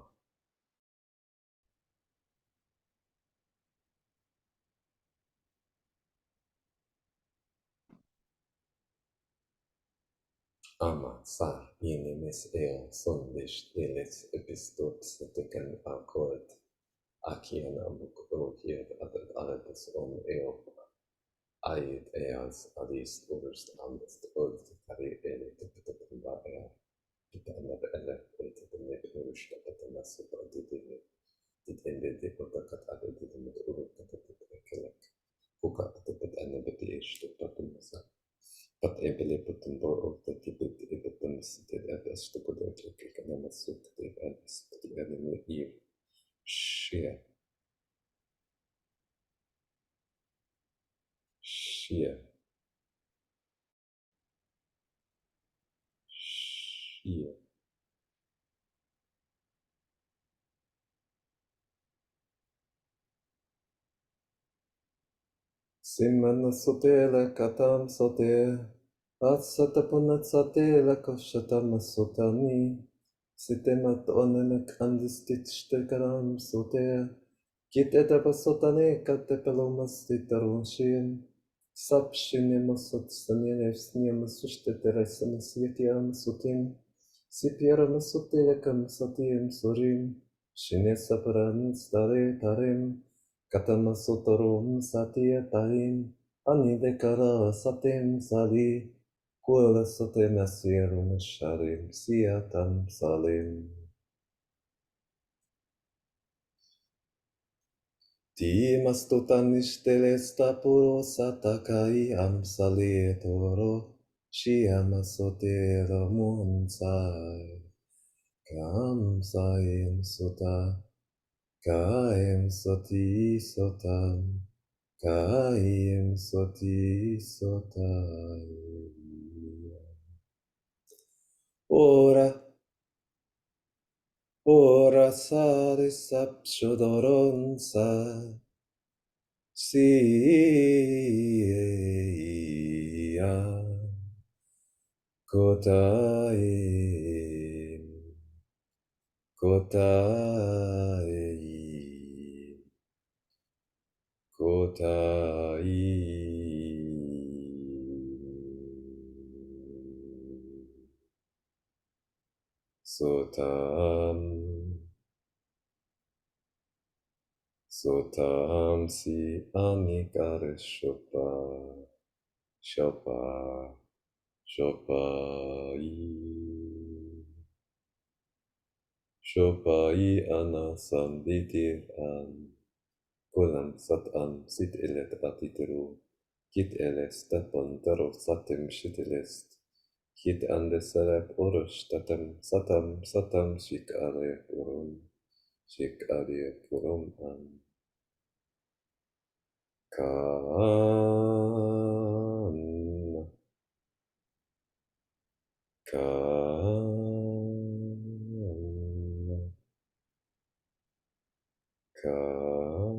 Ama sa inimes eo sondish eles epistot setekan akord. Akian amuk rohiet adet aletes eo. Ait eas adist overst andest old kari ene tepetetemba ea. Kita another ele tepetetemne urusht tepetemas didine. Didinde de otakat ade didine uruk tepetekelek. Kuka tepet ene beti ishtu patumasa. Pat ebele putumbo okta tibet ebetumis te ebestu kodotlik ekanamasuk te ebes te eneme ir. Shia. Shia. Shia. Simana sotela katam sote, atsata punat satela koshatama sotani, sitemat onenek andistitchte karam sote, kiteta pasotane katepelomas titarunshin, sapshinemasot sanilevsniamasustetaresamas yetiam sotin, sipiaramasotela satim sorim, shinesaparan stare tarim, Katamasotorum satietaim, anidekara satem sali, kuola sotem asirum sharim siatam salim. Timastutan ishtelesta puro satakai amsalietoro, shiamasotero munsai, kamsaim sota, kaim soti sotam. Kaim soti sotai. Ora sare sapshodoron sa. Sia. Kotaim. Kotaim. Kotai. Sotam. Sotam si anikare shopa. Shopa. Shopai. Shopai anasamditir an. Kulam sat an sit elet atiteru. Kit elest tapon taro satim shitelest. Kit andesalep oros satam shik are purum. Shik are purum an. Kan. Kan. Kan.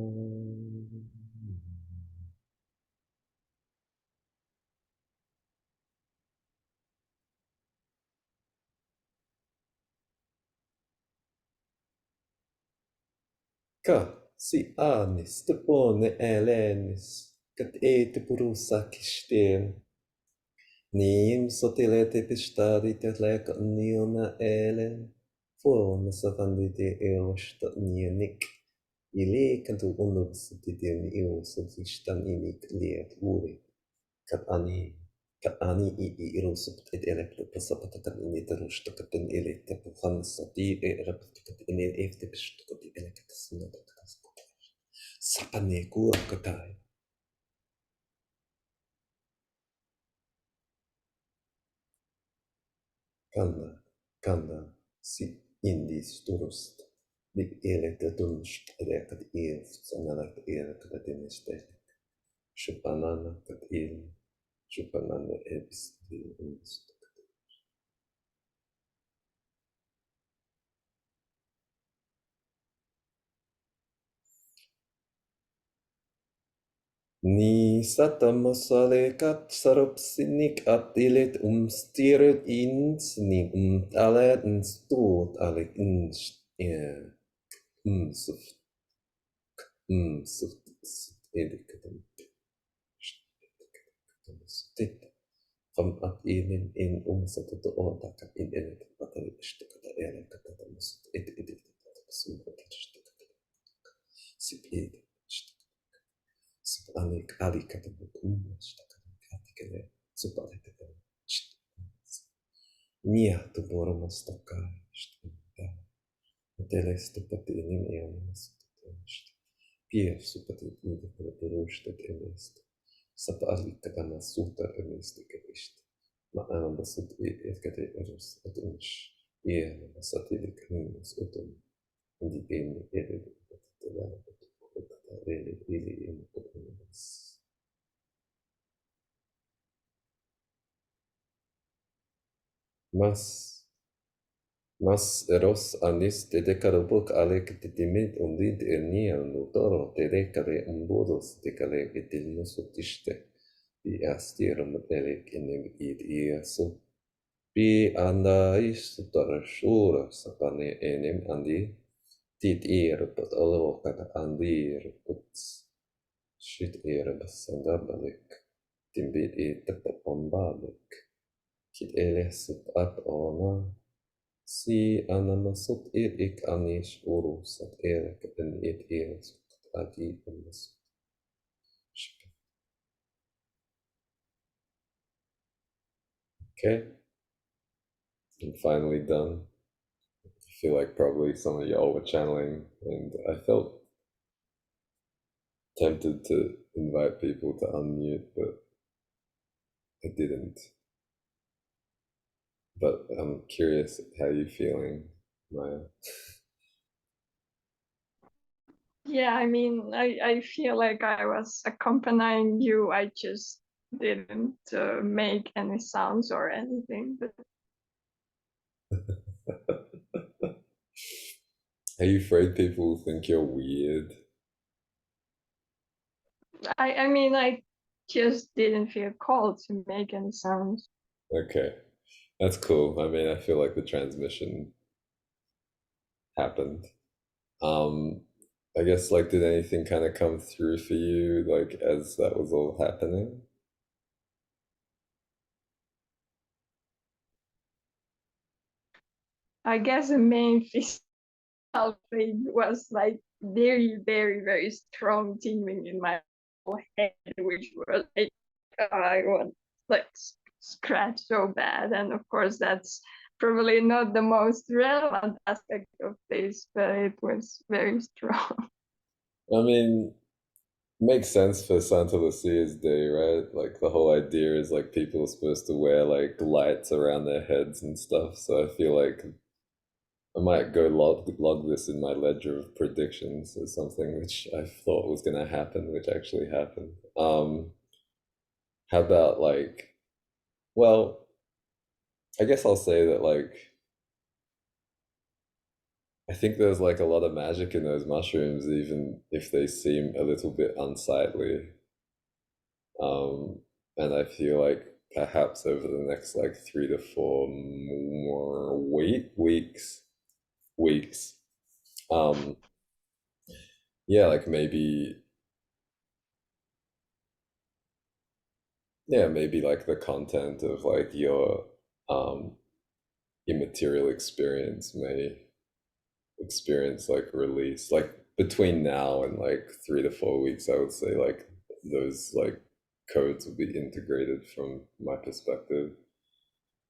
Ka si anis te pone elenis, kat ete purusa kisteen. Niin sotilete pistadi te leka niona elen. Fuona savandite eosta nienik. Ili kantu unubsitite ni eosodistan inik liet uri. Kat ani kat ani I irusupt et elepte pasapatakat ini terusta katen elete puhansa ti eraptakat ini efte pistukat elekat sunatakas. Sapane kuakatai. Kanna, kanna, si indis turust. Lik elete tunst elekat ilft sanalat elekat atiniste. Shupanana kat il. Shupanana ebis il unst. Ni satamasalekat sarupsinik atilit stiret ins ni alet stort alek inst umsuft umsuft edikatam stit from at in umsatut otakat in elet patali istakata elekata must edit sumbatishtakata sip edit sip anik alikata umstakata katikele supaletata Mia tu vormas tokai shtinta. Teleste patinin eonas tutashti. Piev supatit ide per perushtet emest. Sapa alita kama suta emest kevist. Ma amba sut etkate erus at inch. Ie masatili kaminas utum. Indi beni ere patitela rele ili in utumas. Mas Mas eros anis te decalobuk alec te dimit undid nia nutoro te recale umbodos te cale et il nuso tiste. Bi astirum elec enem id iasu. Bi anda istutar shura sapane enem andi. Tit pat alokat andir puts. Shit basandabalek. Timbit tapapambalek. Kit elesut at ona. Si anamasut ik anis urusat erek en it eresut adi amasut. Okay, I'm finally done. I feel like probably some of y'all were channeling, and I felt tempted to invite people to unmute, but I didn't. But I'm curious how you feeling, Maya. Yeah, I mean, I feel like I was accompanying you. I just didn't make any sounds or anything. But Are you afraid people think you're weird? I mean, I just didn't feel called to make any sounds. Okay, that's cool. I mean, I feel like the transmission happened. Um, I guess like did anything kind of come through for you like as that was all happening? I guess the main physical thing was like very, very, very strong tingling in my head, which was like I want like scratch so bad. And of course, that's probably not the most relevant aspect of this, but it was very strong. I mean, makes sense for Santa Lucia's Day, right? Like the whole idea is like people are supposed to wear like lights around their heads and stuff. So I feel like I might go log this in my ledger of predictions as something which I thought was gonna happen, which actually happened. How about like, well, I guess I'll say that like I think there's like a lot of magic in those mushrooms, even if they seem a little bit unsightly. Um, and I feel like perhaps over the next like 3 to 4 more weeks, um, yeah, like maybe, yeah, maybe like the content of like your um immaterial experience may experience like release like between now and like 3 to 4 weeks. I would say like those like codes will be integrated from my perspective.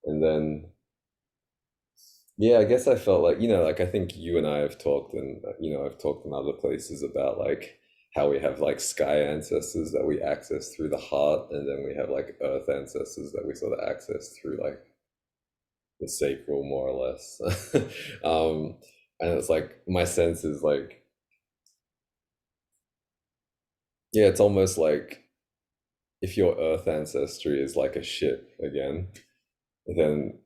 And then yeah, I guess I felt like, like I think you and I have talked, and I've talked in other places about like how we have like sky ancestors that we access through the heart, and then we have like earth ancestors that we sort of access through like the sacral, more or less. um and it's like my sense is like, yeah, it's almost like if your earth ancestry is like a ship again, then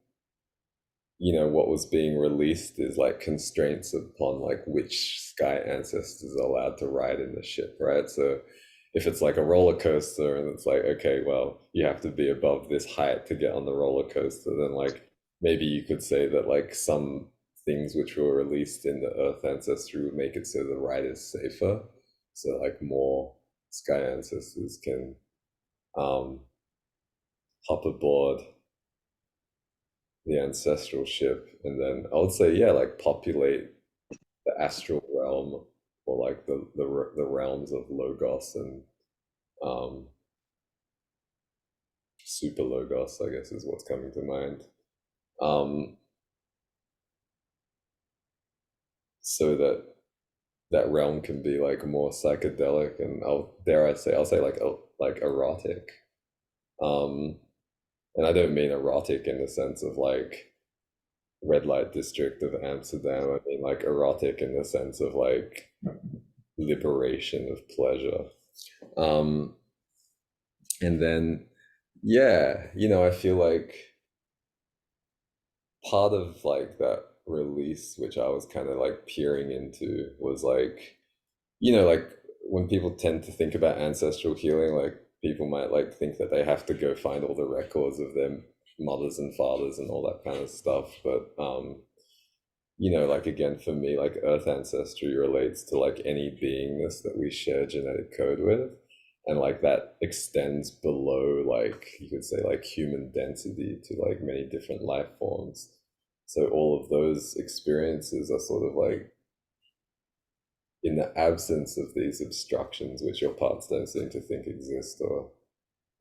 what was being released is like constraints upon like which sky ancestors are allowed to ride in the ship, right? So if it's like a roller coaster and it's like, okay, well, you have to be above this height to get on the roller coaster, then like maybe you could say that like some things which were released in the earth ancestry would make it so the ride is safer. So like more sky ancestors can um hop aboard the ancestral ship, and then I would say, yeah, like populate the astral realm, or like the realms of logos and um super logos, I guess is what's coming to mind. um so that that realm can be like more psychedelic, and I'll say like erotic. um and I don't mean erotic in the sense of like red light district of Amsterdam. I mean like erotic in the sense of like liberation of pleasure. Um, and then, yeah, I feel like part of like that release, which I was kind of like peering into, was like, like when people tend to think about ancestral healing, like people might like think that they have to go find all the records of their mothers and fathers and all that kind of stuff. But like again, for me, like earth ancestry relates to like any beingness that we share genetic code with. And like that extends below, like you could say, like human density to like many different life forms. So all of those experiences are sort of like in the absence of these obstructions, which your parts don't seem to think exist or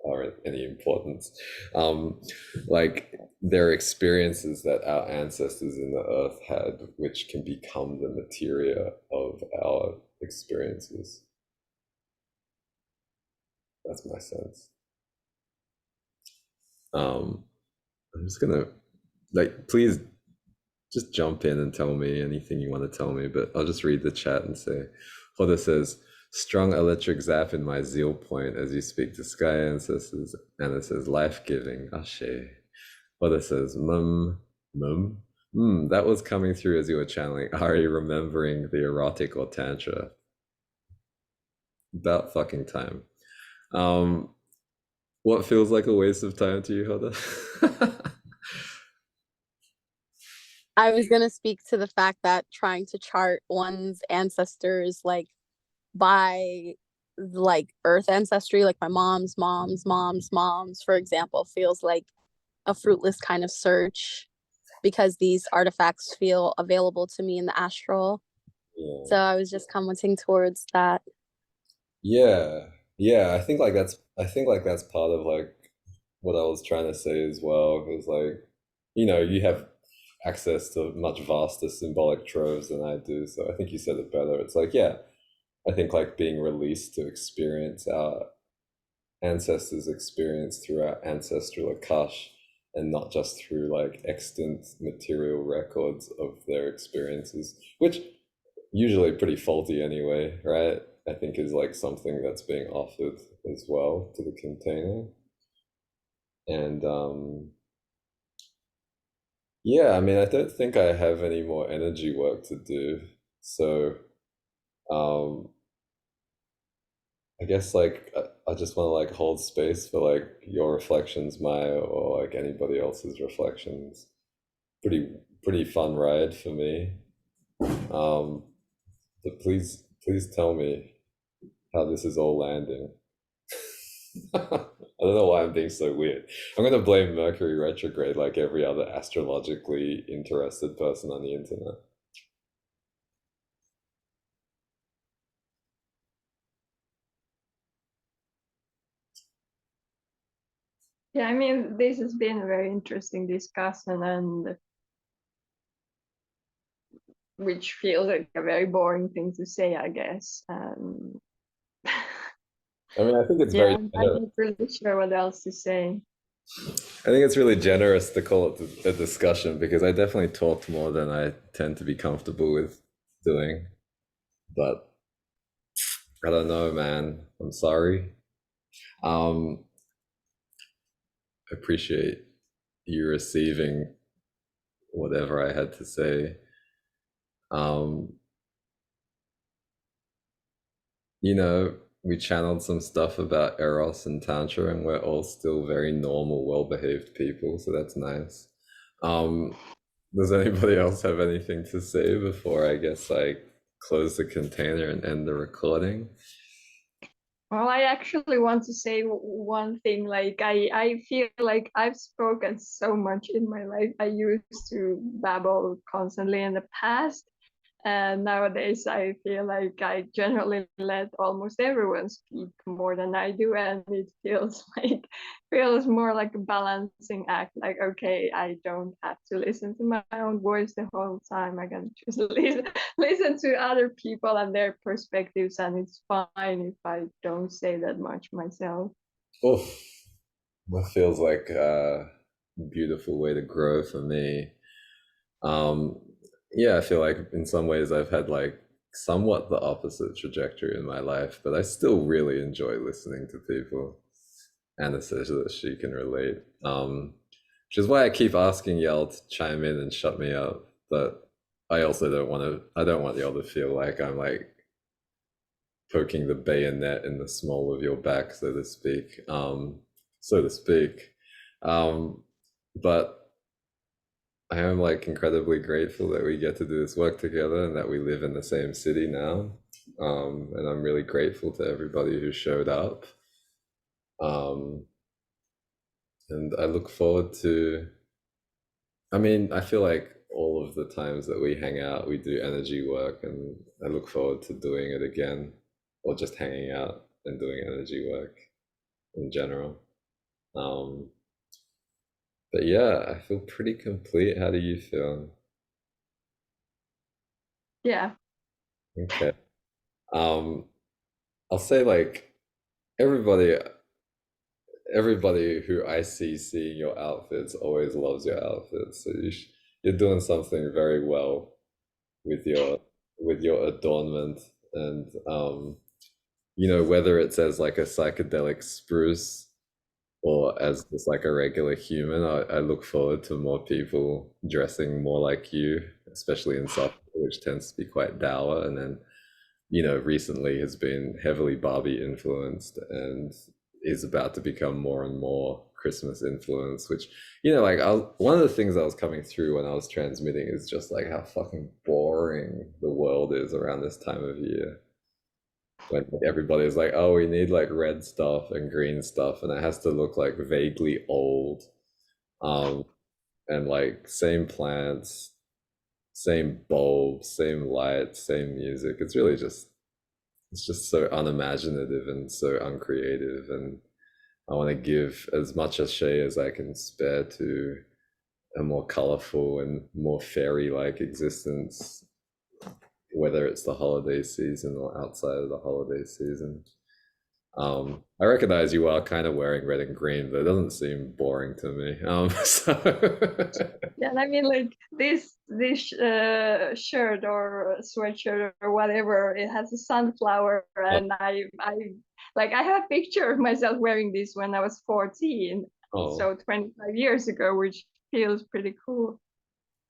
are any importance. Um, like there are experiences that our ancestors in the earth had, which can become the materia of our experiences. That's my sense. Um, I'm just gonna like, please just jump in and tell me anything you want to tell me, but I'll just read the chat and say, Hoda says, strong electric zap in my zeal point as you speak to sky ancestors, and it says life-giving, ashe. Hoda says, mum, that was coming through as you were channeling Ari, remembering the erotic or tantra. About fucking time. Um, what feels like a waste of time to you, Hoda? I was going to speak to the fact that trying to chart one's ancestors like by like earth ancestry, like my mom's, for example, feels like a fruitless kind of search because these artifacts feel available to me in the astral. Yeah. So I was just commenting towards that. Yeah, yeah. I think like that's part of like what I was trying to say as well. Is like, you have access to much vaster symbolic troves than I do. So I think you said it better. It's like, yeah, I think like being released to experience our ancestors' experience through our ancestral Akash, and not just through like extant material records of their experiences, which usually pretty faulty anyway, right? I think is like something that's being offered as well to the container. And yeah, I mean, I don't think I have any more energy work to do. So um I guess like I just want to like hold space for like your reflections, Maya, or like anybody else's reflections. Pretty pretty fun ride for me. Um but please Please tell me how this is all landing. I don't know why I'm being so weird. I'm gonna blame Mercury retrograde like every other astrologically interested person on the internet. Yeah, I mean, this has been a very interesting discussion, and which feels like a very boring thing to say, I guess. I mean, I think it's Yeah, very I'm generous. not really sure what else to say. I think it's really generous to call it a discussion because I definitely talked more than I tend to be comfortable with doing. But I don't know, man. I'm sorry. I appreciate you receiving whatever I had to say. Um, you know, we channeled some stuff about Eros and Tantra, and we're all still very normal, well-behaved people, so that's nice. Um, does anybody else have anything to say before I guess I close the container and end the recording? Well, I actually want to say one thing. Like, I feel like I've spoken so much in my life. I used to babble constantly in the past, and nowadays I feel like I generally let almost everyone speak more than I do, and it feels feels more like a balancing act. Like, okay, I don't have to listen to my own voice the whole time. I can just listen to other people and their perspectives, and it's fine if I don't say that much myself. Oof, that feels like a beautiful way to grow for me. Um, yeah, I feel like in some ways I've had like somewhat the opposite trajectory in my life, but I still really enjoy listening to people. Anna says that she can relate. Which is why I keep asking y'all to chime in and shut me up. But I also don't want to. I don't want y'all to feel like I'm like poking the bayonet in the small of your back, so to speak. So to speak. Um, but I am like incredibly grateful that we get to do this work together and that we live in the same city now. And I'm really grateful to everybody who showed up. Um, and I look forward to, I mean, I feel like all of the times that we hang out, we do energy work, and I look forward to doing it again, or just hanging out and doing energy work in general. Um, but yeah, I feel pretty complete. How do you feel? Yeah. Okay. Um, I'll say like everybody everybody who I see seeing your outfits always loves your outfits. So you're doing something very well with your adornment and whether it's as like a psychedelic spruce or as just like a regular human, I look forward to more people dressing more like you, especially in South, which tends to be quite dour, and then recently has been heavily Barbie influenced and is about to become more and more Christmas influence, which, one of the things that was coming through when I was transmitting is just like how fucking boring the world is around this time of year. When everybody's like, oh, we need like red stuff and green stuff, and it has to look like vaguely old. Um, and like same plants, same bulbs, same lights, same music. It's just so unimaginative and so uncreative, and I want to give as much a share as I can spare to a more colorful and more fairy-like existence, whether it's the holiday season or outside of the holiday season. I recognize you are kind of wearing red and green, but it doesn't seem boring to me. Yeah, and I mean, like this shirt or sweatshirt or whatever, it has a sunflower, and I have a picture of myself wearing this when I was 14, Oh, so 25 years ago, which feels pretty cool.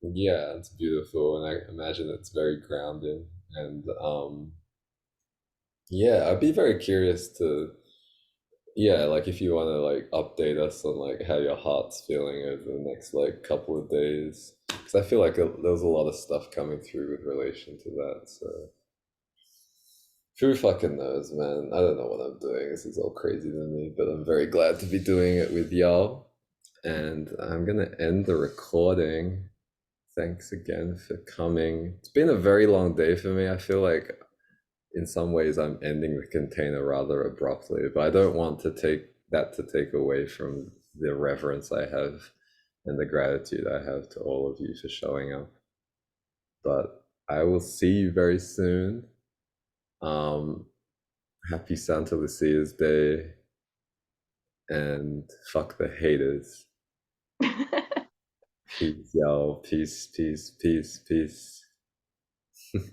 yeah, it's beautiful, and I imagine it's very grounding. And yeah, I'd be very curious to, yeah, like if you want to like update us on like how your heart's feeling over the next like couple of days, because I feel like there's a lot of stuff coming through with relation to that. So Who fucking knows, man? I don't know what I'm doing. This is all crazy to me, but I'm very glad to be doing it with y'all. And I'm gonna end the recording. Thanks again for coming. It's been a very long day for me. I feel like in some ways I'm ending the container rather abruptly, but I don't want to take away from the reverence I have and the gratitude I have to all of you for showing up. But I will see you very soon. Happy Santa Lucia's Day, and fuck the haters. Peace, y'all. Peace, peace, peace, peace.